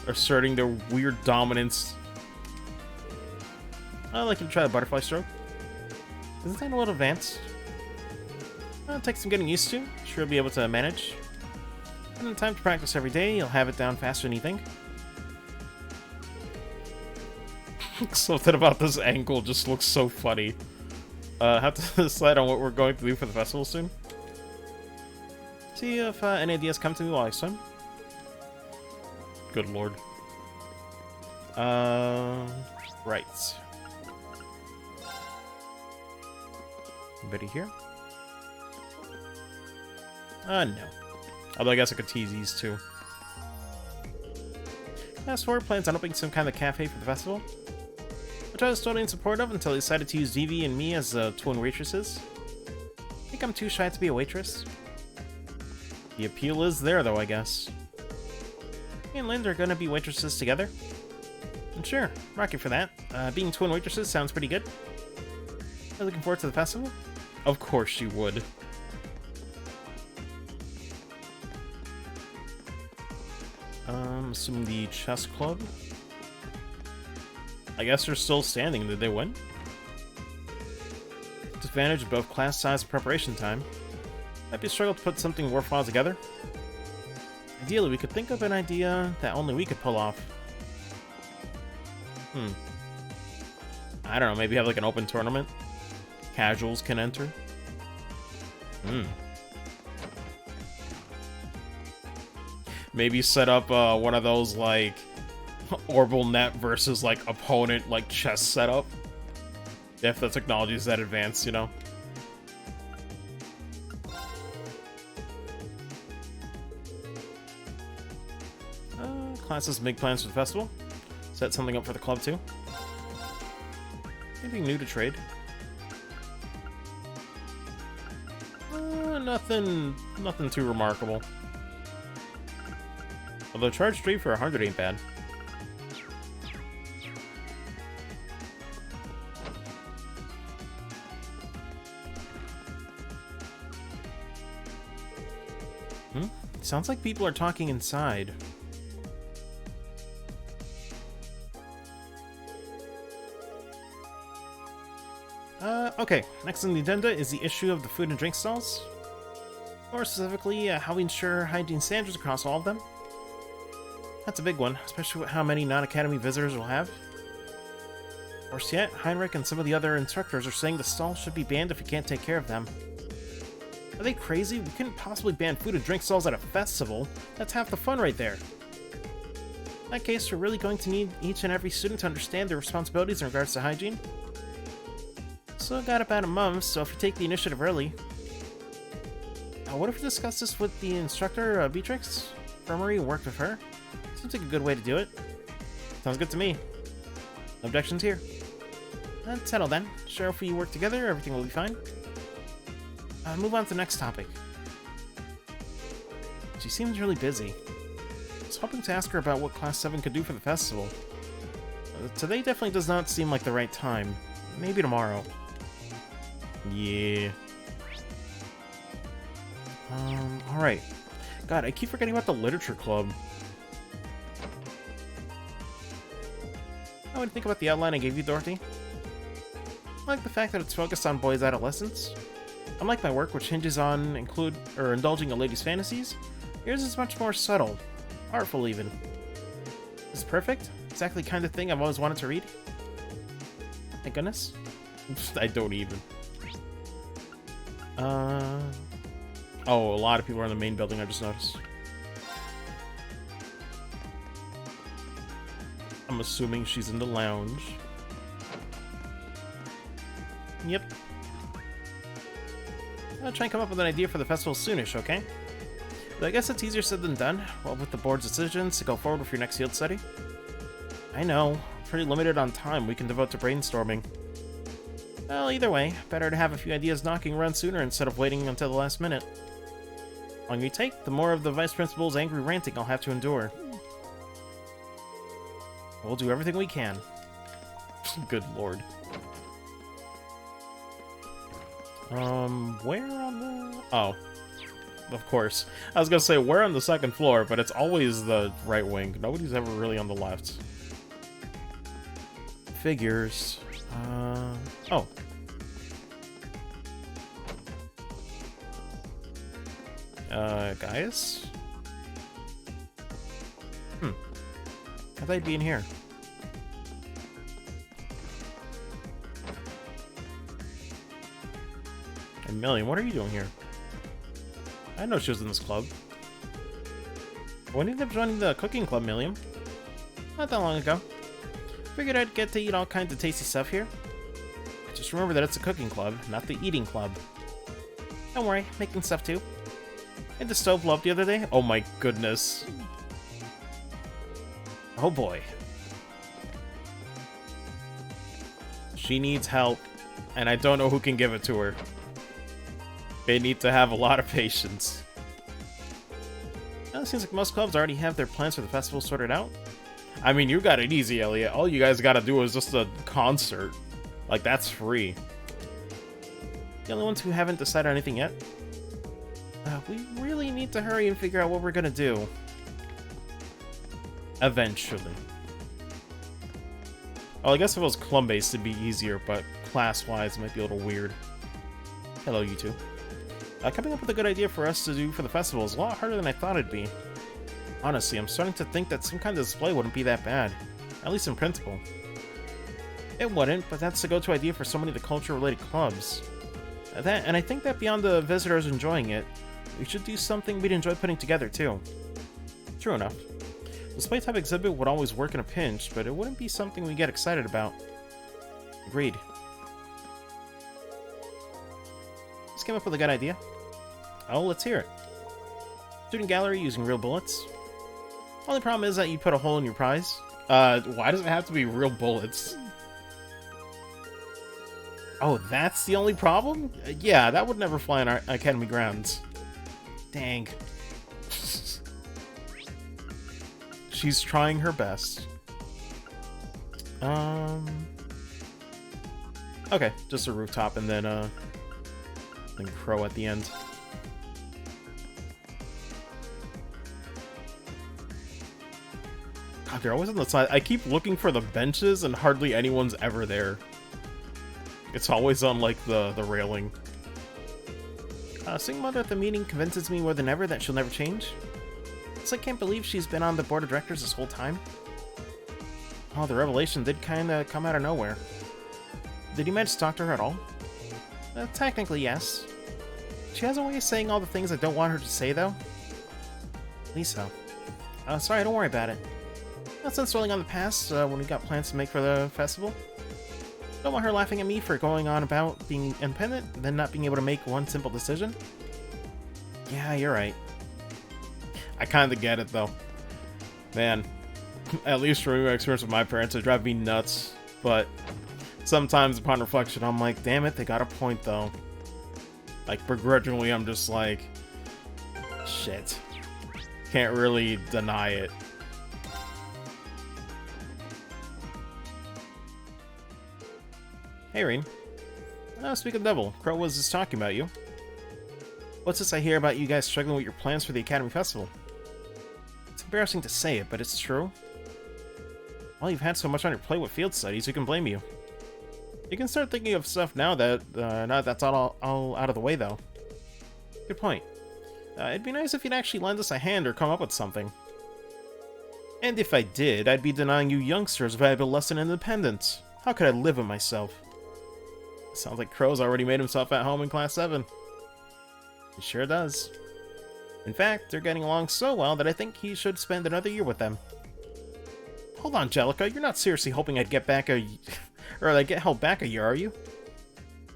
asserting their weird dominance. I'd like you to try the butterfly stroke. Isn't that a little advanced? It'll take some getting used to. Sure you'll be able to manage. And in time to practice every day, you'll have it down faster than you think. Something about this ankle just looks so funny. Have to decide on what we're going to do for the festival soon. See if any ideas come to me while I swim. Good lord. Right. Anybody here? No. Although I guess I could tease these two. Class 4 plans on opening some kind of cafe for the festival, which I was totally in support of until they decided to use Vivi and me as twin waitresses. I think I'm too shy to be a waitress. The appeal is there, though, I guess. Me and Linda are gonna be waitresses together. And sure, rocket for that. Being twin waitresses sounds pretty good. Are you looking forward to the festival? Of course she would. Assuming the chess club. I guess they're still standing. Did they win? Disadvantage of both class size and preparation time. Might be a struggle to put something worthwhile together. Ideally, we could think of an idea that only we could pull off. I don't know, maybe have like an open tournament? Casuals can enter? Maybe set up one of those like Orbital Net versus like opponent like chess setup. If the technology is that advanced, you know. Classes make plans for the festival. Set something up for the club too. Anything new to trade? Nothing too remarkable. Although charge 3 for 100 ain't bad. Sounds like people are talking inside. Okay, next on the agenda is the issue of the food and drink stalls. More specifically, how we ensure hygiene standards across all of them. That's a big one, especially with how many non-academy visitors we'll have. Worse yet, Heinrich and some of the other instructors are saying the stalls should be banned if we can't take care of them. Are they crazy? We couldn't possibly ban food and drink stalls at a festival. That's half the fun right there. In that case, we're really going to need each and every student to understand their responsibilities in regards to hygiene. Still got about a month, so if you take the initiative early... what if we discuss this with the instructor, Beatrix? Infirmary, and worked with her? Seems like a good way to do it. Sounds good to me. No objections here. Let's settle then. Sure, if we work together, everything will be fine. Move on to the next topic. She seems really busy. I was hoping to ask her about what Class 7 could do for the festival. Today definitely does not seem like the right time. Maybe tomorrow. Yeah. Alright. God, I keep forgetting about the literature club. I would think about the outline I gave you, Dorothy. I like the fact that it's focused on boys' adolescence. Unlike my work, which hinges on indulging a lady's fantasies, yours is much more subtle, artful even. Is it perfect? Exactly the kind of thing I've always wanted to read. Thank goodness. I don't even. Oh, a lot of people are in the main building, I just noticed. I'm assuming she's in the lounge. Yep. I'll try and come up with an idea for the festival soonish, okay? But I guess it's easier said than done. Well, with the board's decisions to go forward with your next field study. I know. Pretty limited on time we can devote to brainstorming. Well, either way, better to have a few ideas knocking around sooner instead of waiting until the last minute. The longer you take, the more of the Vice Principal's angry ranting I'll have to endure. We'll do everything we can. Good lord. Where on the... Oh. Of course. I was gonna say, we're on the second floor, but it's always the right wing. Nobody's ever really on the left. Figures. Oh. Guys? I thought I'd be in here. Hey, Million, what are you doing here? I didn't know she was in this club. When did you end up joining the cooking club, Milliam? Not that long ago. Figured I'd get to eat all kinds of tasty stuff here. Just remember that it's a cooking club, not the eating club. Don't worry, making stuff too. Made the stove blow up the other day. Oh my goodness. Oh boy. She needs help, and I don't know who can give it to her. They need to have a lot of patience. Well, it seems like most clubs already have their plans for the festival sorted out. I mean, you got it easy, Elliot. All you guys gotta do is just a concert. Like, that's free. The only ones who haven't decided anything yet? We really need to hurry and figure out what we're gonna do. Eventually. Well, I guess if it was club-based, it'd be easier, but class-wise, it might be a little weird. Hello, you two. Coming up with a good idea for us to do for the festival is a lot harder than I thought it'd be. Honestly, I'm starting to think that some kind of display wouldn't be that bad. At least in principle. It wouldn't, but that's the go-to idea for so many of the culture-related clubs. And I think that beyond the visitors enjoying it, we should do something we'd enjoy putting together, too. True enough. Display type exhibit would always work in a pinch, but it wouldn't be something we get excited about. Agreed. Just came up with a good idea. Oh, let's hear it. Student gallery using real bullets. Only problem is that you put a hole in your prize. Why does it have to be real bullets? Oh, that's the only problem? Yeah, that would never fly on our Academy grounds. Dang. She's trying her best. Okay, just a rooftop and then crow at the end. God, they're always on the side. I keep looking for the benches and hardly anyone's ever there. It's always on, like, the railing. Seeing Mother at the meeting convinces me more than ever that she'll never change. I can't believe she's been on the board of directors this whole time. Oh, the revelation did kinda come out of nowhere. Did you manage to talk to her at all? Technically, yes. She has a way of saying all the things I don't want her to say, though. At least so. Sorry, don't worry about it. Not since dwelling on the past, when we got plans to make for the festival. Don't want her laughing at me for going on about being independent, and then not being able to make one simple decision. Yeah, you're right. I kinda get it, though. Man, at least from my experience with my parents, it drive me nuts. But sometimes, upon reflection, I'm like, damn it, they got a point, though. Like, begrudgingly, I'm just like, shit. Can't really deny it. Hey, Reen. Speaking of Devil, Crow was just talking about you. What's this I hear about you guys struggling with your plans for the Academy Festival? It's embarrassing to say it, but it's true. Well, you've had so much on your plate with field studies, who can blame you? You can start thinking of stuff now that that's all out of the way, though. Good point. It'd be nice if you'd actually lend us a hand or come up with something. And if I did, I'd be denying you youngsters a valuable lesson in independence. How could I live with myself? Sounds like Crow's already made himself at home in Class 7. He sure does. In fact, they're getting along so well that I think he should spend another year with them. Hold on, Jellica, you're not seriously hoping I'd get back get held back a year, are you?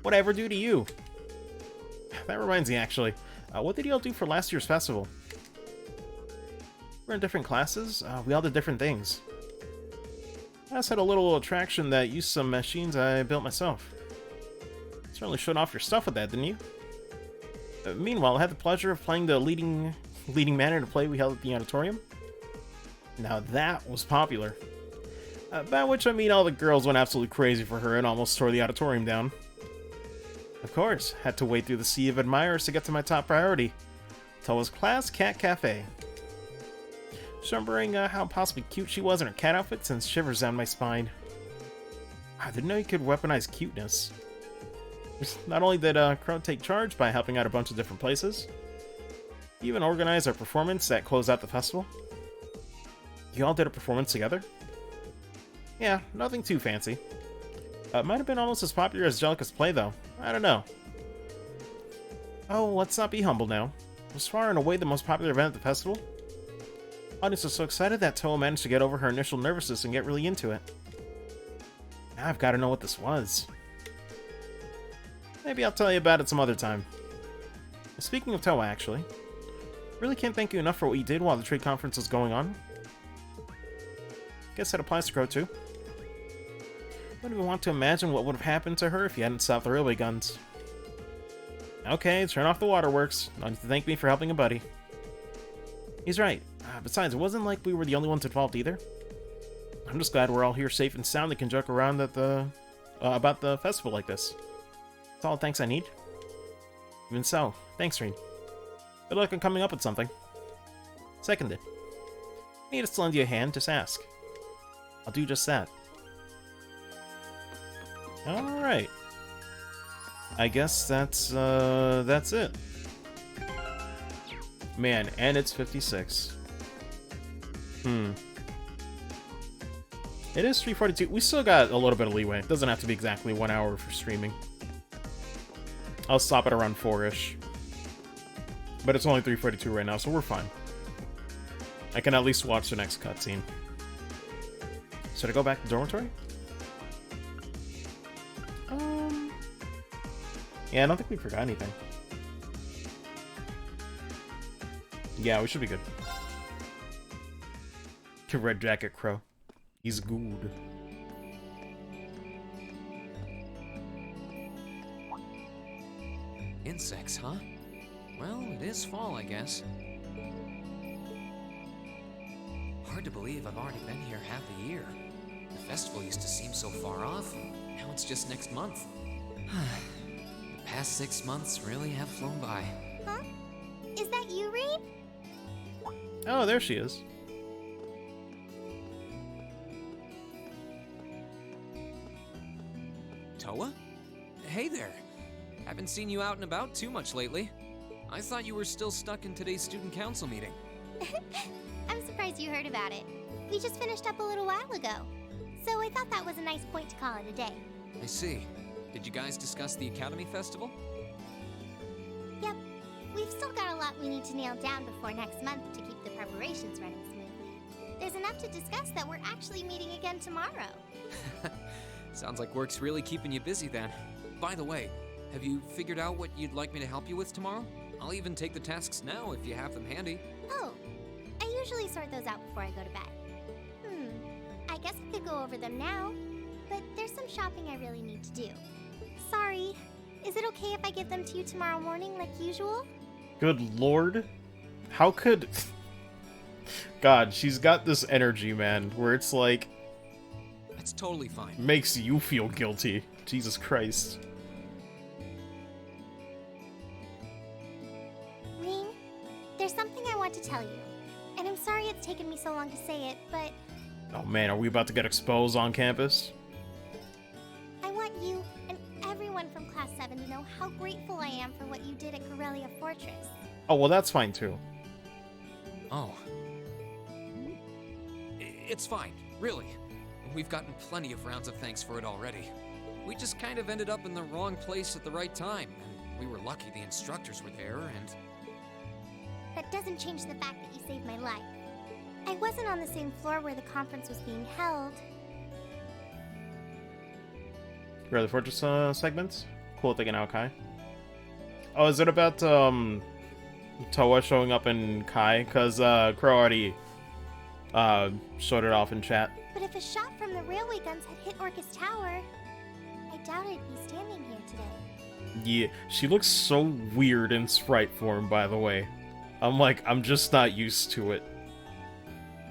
What'd I ever do to you? That reminds me, actually. What did you all do for last year's festival? We're in different classes. We all did different things. I just had a little attraction that used some machines I built myself. Certainly showed off your stuff with that, didn't you? Meanwhile, I had the pleasure of playing the leading man in a play we held at the auditorium. Now that was popular. By which I mean all the girls went absolutely crazy for her and almost tore the auditorium down. Of course, had to wade through the sea of admirers to get to my top priority. Towa's class cat cafe. Just remembering how possibly cute she was in her cat outfit sends shivers down my spine. I didn't know you could weaponize cuteness. Not only did Crow take charge by helping out a bunch of different places, he even organized our performance that closed out the festival. You all did a performance together? Yeah, nothing too fancy. It might have been almost as popular as Jellica's play, though. I don't know. Oh, let's not be humble now. It was far and away the most popular event at the festival. Audience was so excited that Towa managed to get over her initial nervousness and get really into it. Now I've got to know what this was. Maybe I'll tell you about it some other time. Speaking of Towa, actually, really can't thank you enough for what you did while the trade conference was going on. Guess that applies to Crow too. Don't even want to imagine what would have happened to her if you hadn't stopped the railway guns. Okay, turn off the waterworks. No need to thank me for helping a buddy. He's right. Besides, it wasn't like we were the only ones involved either. I'm just glad we're all here safe and sound and can joke around at the about the festival like this. That's all the thanks I need. Even so, thanks, Reed. Good luck on coming up with something. Seconded. Need us to lend you a hand, just ask. I'll do just that. Alright. I guess that's it. Man, and it's 56. It is 3:42. We still got a little bit of leeway. It doesn't have to be exactly 1 hour for streaming. I'll stop at around 4-ish. But it's only 3:42 right now, so we're fine. I can at least watch the next cutscene. Should I go back to the dormitory? Yeah, I don't think we forgot anything. Yeah, we should be good. Red Jacket Crow. He's good. Insects, huh? Well, it is fall, I guess. Hard to believe I've already been here half a year. The festival used to seem so far off, and now it's just next month. The past 6 months really have flown by. Huh? Is that you, Reed? Oh, there she is. Towa? Hey there. Haven't seen you out and about too much lately. I thought you were still stuck in today's student council meeting. I'm surprised you heard about it. We just finished up a little while ago. So I thought that was a nice point to call it a day. I see. Did you guys discuss the Academy Festival? Yep. We've still got a lot we need to nail down before next month to keep the preparations running smoothly. There's enough to discuss that we're actually meeting again tomorrow. Sounds like work's really keeping you busy then. By the way, have you figured out what you'd like me to help you with tomorrow? I'll even take the tasks now if you have them handy. Oh, I usually sort those out before I go to bed. I guess I could go over them now, but there's some shopping I really need to do. Sorry, is it okay if I give them to you tomorrow morning like usual? Good lord. How could... God, she's got this energy, man, where it's like... That's totally fine. Makes you feel guilty. Jesus Christ. Ring, there's something I want to tell you. And I'm sorry it's taken me so long to say it, but... Oh man, are we about to get exposed on campus? I want you and everyone from Class 7 to know how grateful I am for what you did at Corellia Fortress. Oh, well that's fine too. Oh. It's fine, really. We've gotten plenty of rounds of thanks for it already. We just kind of ended up in the wrong place at the right time, and we were lucky the instructors were there, and... That doesn't change the fact that you saved my life. I wasn't on the same floor where the conference was being held. Where are the fortress segments? Cool thing in Aokai. Oh, is it about Towa showing up in Kai? Because Crow already showed it off in chat. But if a shot from the railway guns had hit Orcus Tower, I doubt I'd be standing here today. Yeah, she looks so weird in sprite form, by the way. I'm just not used to it.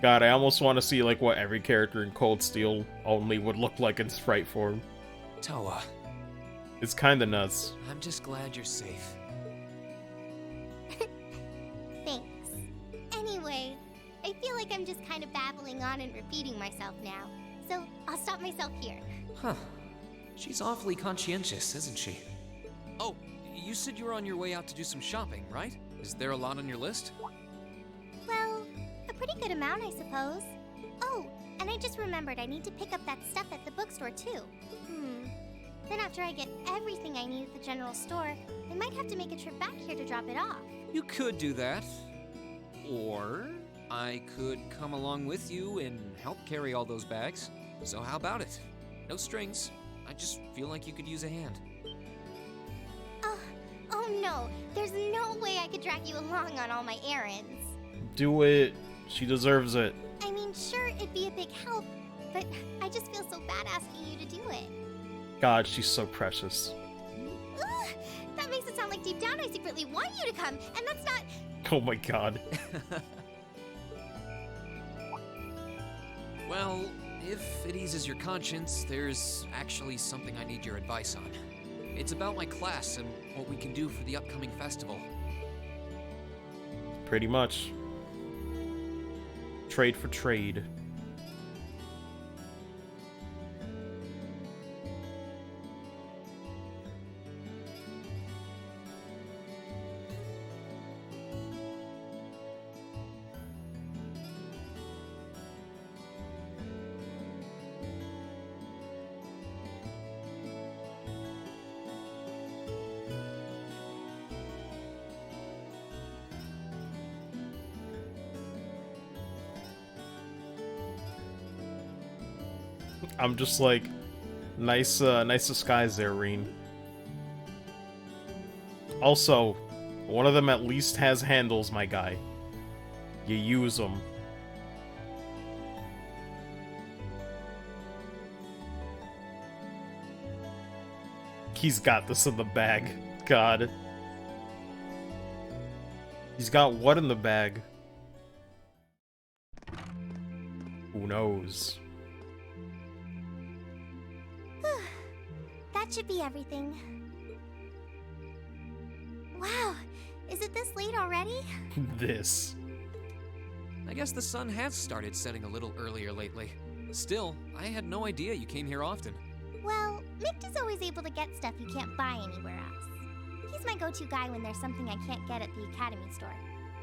God, I almost want to see, like, what every character in Cold Steel only would look like in sprite form. Towa. It's kinda nuts. I'm just glad you're safe. Thanks. Anyway, I feel like I'm just kind of babbling on and repeating myself now, so I'll stop myself here. Huh. She's awfully conscientious, isn't she? Oh, you said you were on your way out to do some shopping, right? Is there a lot on your list? Well, a pretty good amount, I suppose. Oh, and I just remembered I need to pick up that stuff at the bookstore, too. Then after I get everything I need at the general store, I might have to make a trip back here to drop it off. You could do that. Or I could come along with you and help carry all those bags. So how about it? No strings. I just feel like you could use a hand. Oh no, there's no way I could drag you along on all my errands. Do it. She deserves it. I mean, sure, it'd be a big help, but I just feel so bad asking you to do it. God, she's so precious. Ugh, that makes it sound like deep down I secretly want you to come, and that's not... Oh my god. Well, if it eases your conscience, there's actually something I need your advice on. It's about my class and what we can do for the upcoming festival. Pretty much. Trade for trade. I'm just like, nice disguise there, Reen. Also, one of them at least has handles, my guy. You use them. He's got this in the bag. God. He's got what in the bag? Who knows? That should be everything. Wow, is it this late already? This. I guess the sun has started setting a little earlier lately. Still, I had no idea you came here often. Well, Mick is always able to get stuff you can't buy anywhere else. He's my go-to guy when there's something I can't get at the Academy store.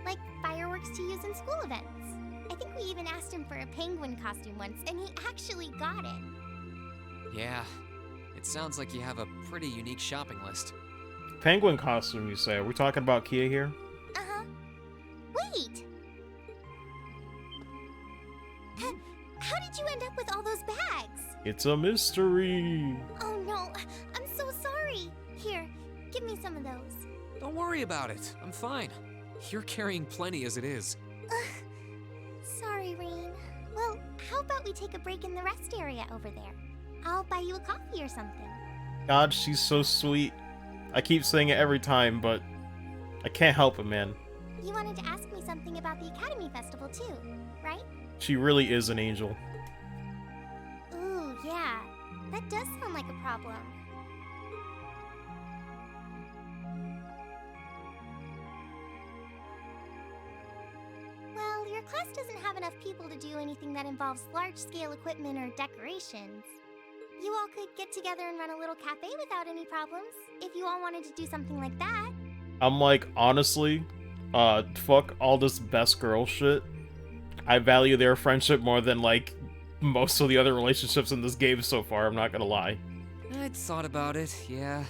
Like fireworks to use in school events. I think we even asked him for a penguin costume once, and he actually got it. Yeah, it sounds like you have a pretty unique shopping list. Penguin costume, you say? Are we talking about Kia here? Uh-huh. Wait! How did you end up with all those bags? It's a mystery! Oh no, I'm so sorry. Here, give me some of those. Don't worry about it. I'm fine. You're carrying plenty as it is. Ugh. Sorry, Reen. Well, how about we take a break in the rest area over there? I'll buy you a coffee or something. God, she's so sweet. I keep saying it every time, but I can't help it, man. You wanted to ask me something about the Academy Festival too, right? She really is an angel. Ooh, yeah. That does sound like a problem. Well, your class doesn't have enough people to do anything that involves large-scale equipment or decorations. You all could get together and run a little cafe without any problems, if you all wanted to do something like that. I'm like, honestly, fuck all this best girl shit. I value their friendship more than, like, most of the other relationships in this game so far, I'm not gonna lie. I'd thought about it, yeah.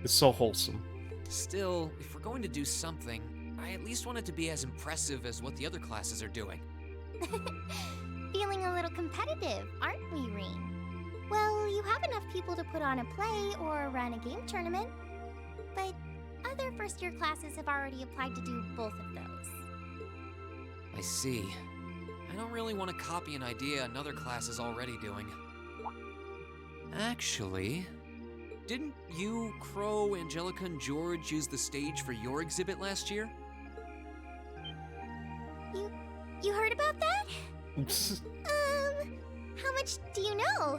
It's so wholesome. Still, if we're going to do something, I at least want it to be as impressive as what the other classes are doing. Feeling a little competitive, aren't we, Reen? Well, you have enough people to put on a play or run a game tournament. But other first-year classes have already applied to do both of those. I see. I don't really want to copy an idea another class is already doing. Actually, didn't you, Crow, Angelica, and George use the stage for your exhibit last year? You heard about that? A How much do you know?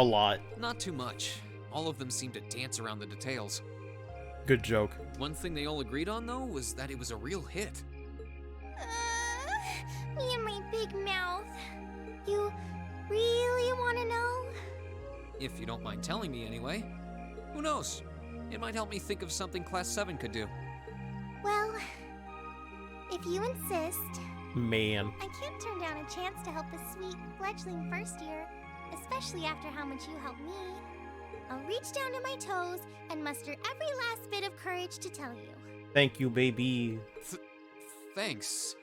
lot. Not too much. All of them seemed to dance around the details. Good joke. One thing they all agreed on, though, was that it was a real hit. Me and my big mouth. You really want to know? If you don't mind telling me anyway. Who knows? It might help me think of something Class 7 could do. Well, if you insist. Man. I can't turn down a chance to help a sweet, fledgling first year, especially after how much you helped me. I'll reach down to my toes and muster every last bit of courage to tell you. Thank you, baby. Thanks.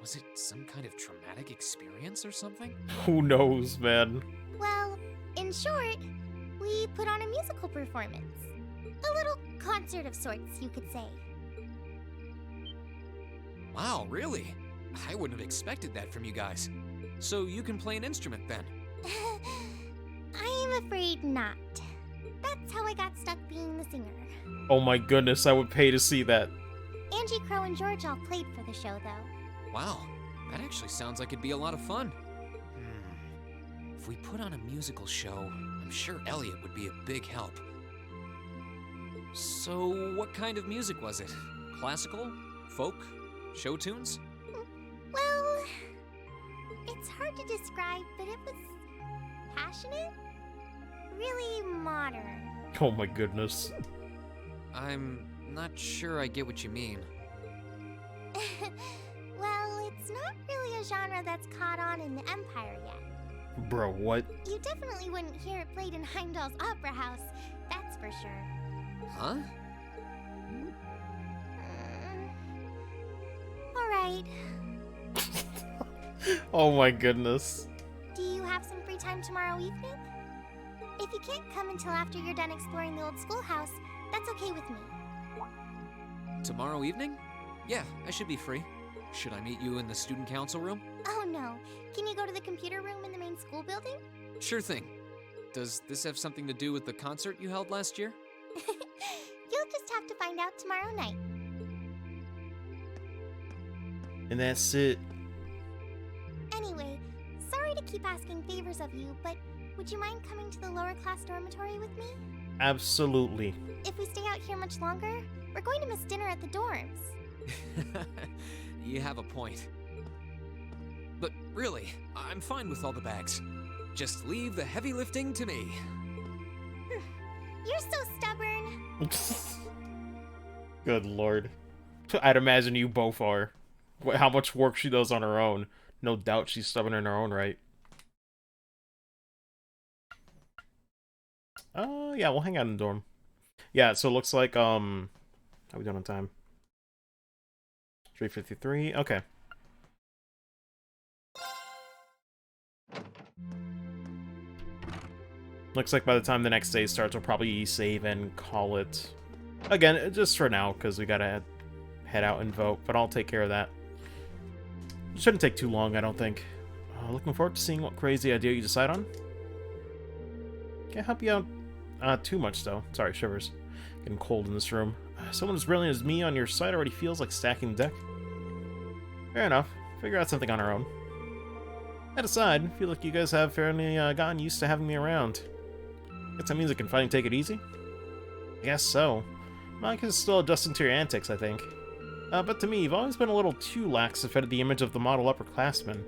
Was it some kind of traumatic experience or something? Who knows, man? Well, in short, we put on a musical performance. A little concert of sorts, you could say. Wow, really? I wouldn't have expected that from you guys. So you can play an instrument then? I'm afraid not. That's how I got stuck being the singer. Oh my goodness, I would pay to see that. Angie Crow and George all played for the show, though. Wow, that actually sounds like it'd be a lot of fun. If we put on a musical show, I'm sure Elliot would be a big help. So, what kind of music was it? Classical? Folk? Show tunes? Well, it's hard to describe, but it was passionate, really modern. Oh my goodness. I'm not sure I get what you mean. Well, it's not really a genre that's caught on in the Empire yet. Bro, what? You definitely wouldn't hear it played in Heimdall's Opera House, that's for sure. Huh? Alright. Oh my goodness. Do you have some free time tomorrow evening? If you can't come until after you're done exploring the old schoolhouse, that's okay with me. Tomorrow evening? Yeah, I should be free. Should I meet you in the student council room? Oh no. Can you go to the computer room in the main school building? Sure thing. Does this have something to do with the concert you held last year? You'll just have to find out tomorrow night. And that's it. Anyway, sorry to keep asking favors of you, but would you mind coming to the lower class dormitory with me? Absolutely. If we stay out here much longer, we're going to miss dinner at the dorms. You have a point. But really, I'm fine with all the bags. Just leave the heavy lifting to me. You're so stubborn. Good lord. I'd imagine you both are. How much work she does on her own. No doubt she's stubborn in her own right. Yeah, we'll hang out in the dorm. Yeah, so it looks like, how we doing on time? 3:53, okay. Looks like by the time the next day starts, we'll probably save and call it. Again, just for now, because we gotta head out and vote, but I'll take care of that. Shouldn't take too long, I don't think. Looking forward to seeing what crazy idea you decide on. Can't help you out too much, though. Sorry, shivers. Getting cold in this room. Someone as brilliant as me on your side already feels like stacking the deck. Fair enough. Figure out something on our own. That aside, I feel like you guys have fairly gotten used to having me around. Guess that means I can finally take it easy? I guess so. Mike is still adjusting to your antics, I think. But to me, you've always been a little too lax to fit the image of the model upperclassman.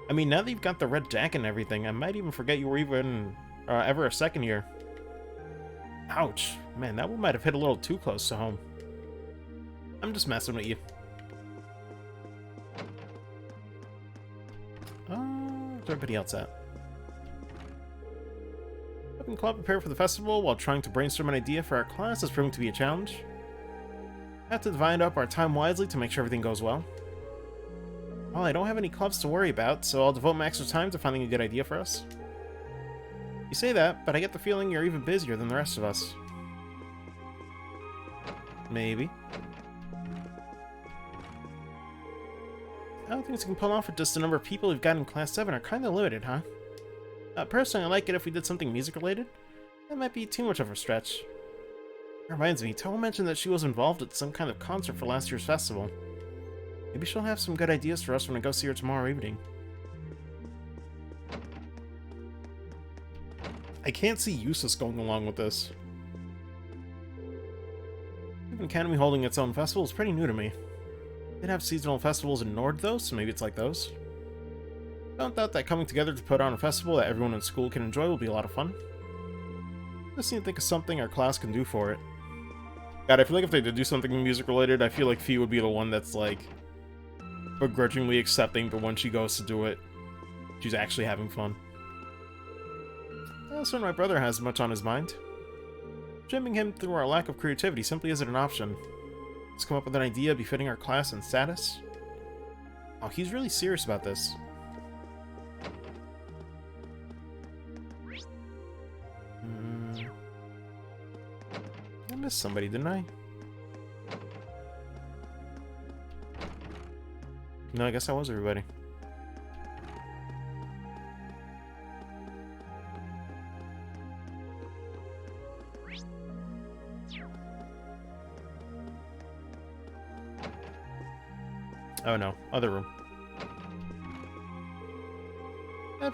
I mean, now that you've got the red jacket and everything, I might even forget you were even ever a second year. Ouch. Man, that one might have hit a little too close to home. I'm just messing with you. Where's everybody else at? Helping Club prepare for the festival while trying to brainstorm an idea for our class is proving to be a challenge. We have to divide up our time wisely to make sure everything goes well. Well, I don't have any clubs to worry about, so I'll devote my extra time to finding a good idea for us. You say that, but I get the feeling you're even busier than the rest of us. Maybe. Other things we can pull off with just the number of people we've got in Class 7 are kinda limited, huh? Personally, I like it if we did something music-related. That might be too much of a stretch. That reminds me, Toa mentioned that she was involved at some kind of concert for last year's festival. Maybe she'll have some good ideas for us when I go see her tomorrow evening. I can't see Eustace going along with this. An academy holding its own festival is pretty new to me. They'd have seasonal festivals in Nord, though, so maybe it's like those. Don't doubt that coming together to put on a festival that everyone in school can enjoy will be a lot of fun. Just need to think of something our class can do for it. God, I feel like if they did do something music related, I feel like Fee would be the one that's like begrudgingly accepting, but when she goes to do it, she's actually having fun. So my brother has much on his mind. Jamming him through our lack of creativity simply isn't an option. Let's come up with an idea befitting our class and status. Oh, he's really serious about this. I missed somebody, didn't I? No, I guess that was everybody. Oh no, other room.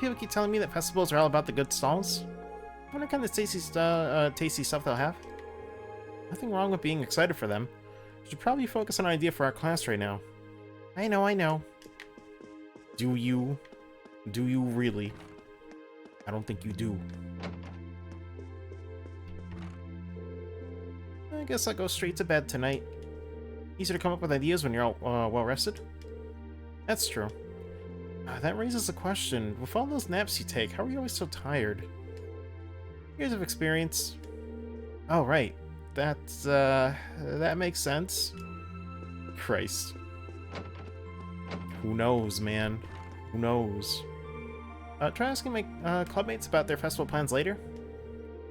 People keep telling me that festivals are all about the good stalls. I wonder what kind of tasty stuff they'll have. Nothing wrong with being excited for them. Should probably focus on an idea for our class right now. I know. Do you? Do you really? I don't think you do. I guess I'll go straight to bed tonight. Easier to come up with ideas when you're all well rested. That's true. That raises a question. With all those naps you take, how are you always so tired? Years of experience. Oh, right. That's, that makes sense. Christ. Who knows, man? Who knows? Try asking my clubmates about their festival plans later.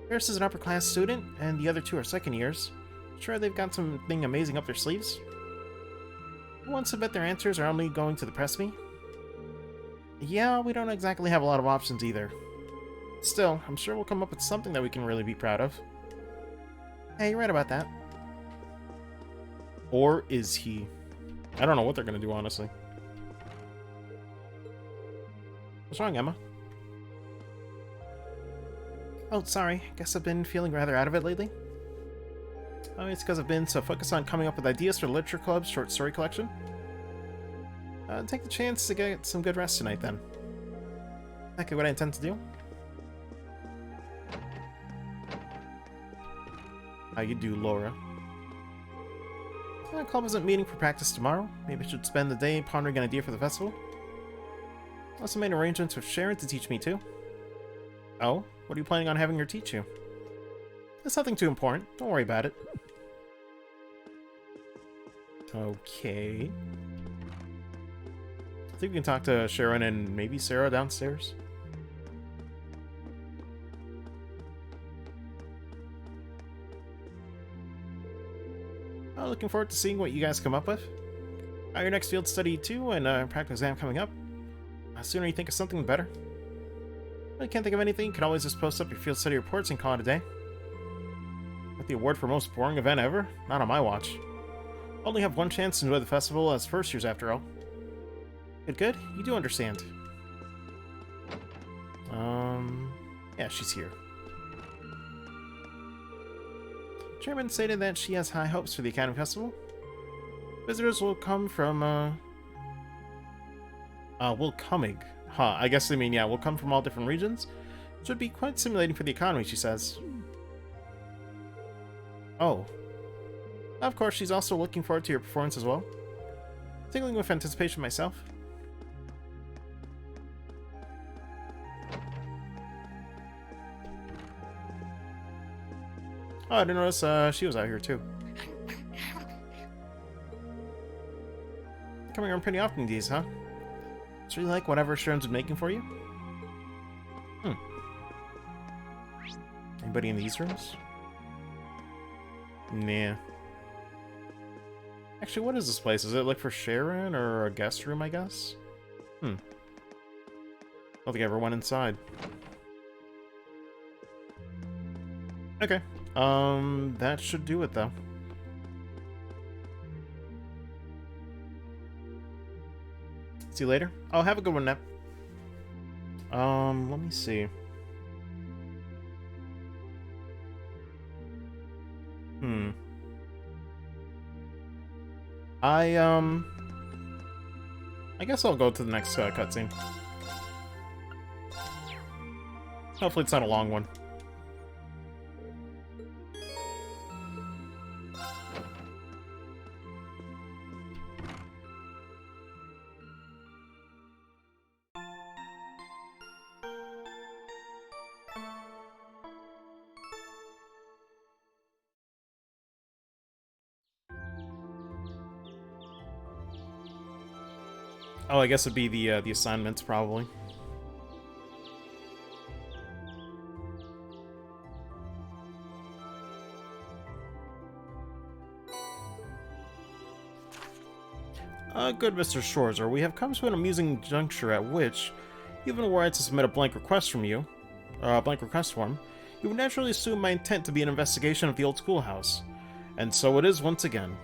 Ferris is an upper class student, and the other two are second years. Sure they've got something amazing up their sleeves? Who wants to bet their answers are only going to depress me? Yeah, we don't exactly have a lot of options either. Still, I'm sure we'll come up with something that we can really be proud of. Hey, you're right about that. Or is he? I don't know what they're gonna do, honestly. What's wrong, Emma? Oh, sorry. Guess I've been feeling rather out of it lately. Oh, it's because I've been so focused on coming up with ideas for the Literature Club's short story collection. Take the chance to get some good rest tonight, then. Exactly what I intend to do. How you do, Laura? The club isn't meeting for practice tomorrow. Maybe I should spend the day pondering an idea for the festival. Also made arrangements with Sharon to teach me too. Oh? What are you planning on having her teach you? It's nothing too important. Don't worry about it. Okay. I think we can talk to Sharon and maybe Sarah downstairs. Oh, looking forward to seeing what you guys come up with. Your next field study too, and practical exam coming up. Sooner you think of something, the better. I can't think of anything. You can always just post up your field study reports and call it a day. With the award for most boring event ever? Not on my watch. Only have one chance to enjoy the festival as first years after all. Good. You do understand. Yeah, she's here. Chairman stated that she has high hopes for the Academy Festival. Visitors will come from, will coming. Huh, I guess they mean, yeah, will come from all different regions. Should be quite stimulating for the economy, she says. Oh. Of course, she's also looking forward to your performance as well. Tingling with anticipation myself. Oh, I didn't notice she was out here too. Coming around pretty often these, huh? It's really like whatever Sharon's been making for you? Anybody in these rooms? Nah. Actually, what is this place? Is it like for Sharon or a guest room, I guess? I don't think I ever went inside. Okay. That should do it, though. See you later. Oh, have a good one, Nep. Let me see. I guess I'll go to the next cutscene. Hopefully it's not a long one. Oh, I guess it'd be the assignments, probably. Good Mr. Schwarzer, we have come to an amusing juncture at which, even were I to submit a blank request form, you would naturally assume my intent to be an investigation of the old schoolhouse. And so it is once again.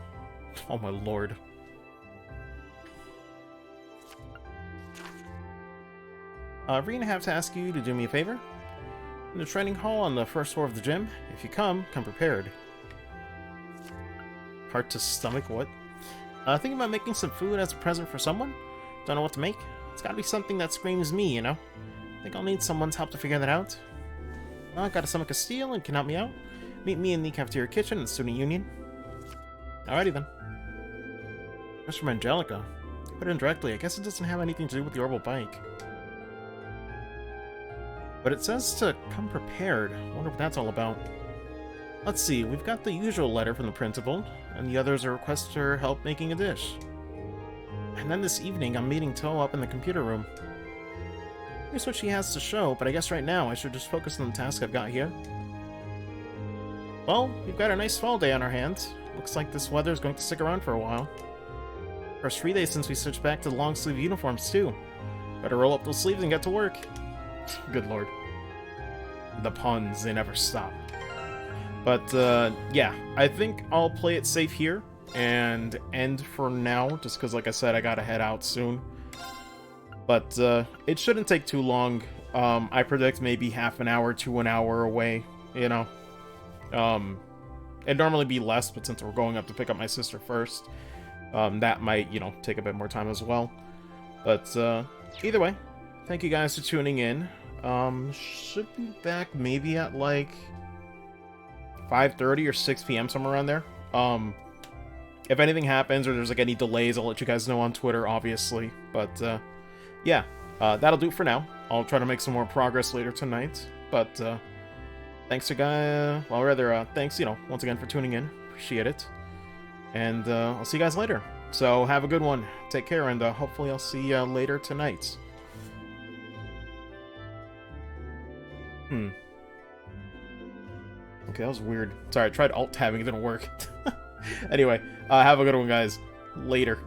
Oh my lord. We're gonna have to ask you to do me a favor. In the training hall on the first floor of the gym, if you come prepared. Heart to stomach, what? Thinking about making some food as a present for someone? Don't know what to make? It's gotta be something that screams me, you know? Think I'll need someone's help to figure that out? Gotta summon Castile and can help me out. Meet me in the cafeteria kitchen in the student union. Alrighty then. As from Angelica, put it indirectly, I guess it doesn't have anything to do with the orbital bike. But it says to come prepared. I wonder what that's all about. Let's see, we've got the usual letter from the principal, and the others are requests for help making a dish. And then this evening, I'm meeting Toa up in the computer room. Here's what she has to show, but I guess right now I should just focus on the task I've got here. Well, we've got a nice fall day on our hands. Looks like this weather is going to stick around for a while. First 3 days since we switched back to the long-sleeve uniforms, too. Better roll up those sleeves and get to work. Good lord. The puns, they never stop. But, yeah, I think I'll play it safe here and end for now, just because, like I said, I gotta head out soon. But, it shouldn't take too long. I predict maybe half an hour to an hour away, you know. It'd normally be less, but since we're going up to pick up my sister first, that might, you know, take a bit more time as well. But, either way, thank you guys for tuning in. Should be back maybe at, like, 5:30 or 6 p.m., somewhere around there. If anything happens or there's, like, any delays, I'll let you guys know on Twitter, obviously. But, yeah, that'll do it for now. I'll try to make some more progress later tonight. But, thanks, thanks, you know, once again for tuning in. Appreciate it. And, I'll see you guys later. So, have a good one. Take care, and, hopefully I'll see you later tonight. Okay, that was weird. Sorry, I tried alt-tabbing, it didn't work. Anyway, have a good one, guys. Later.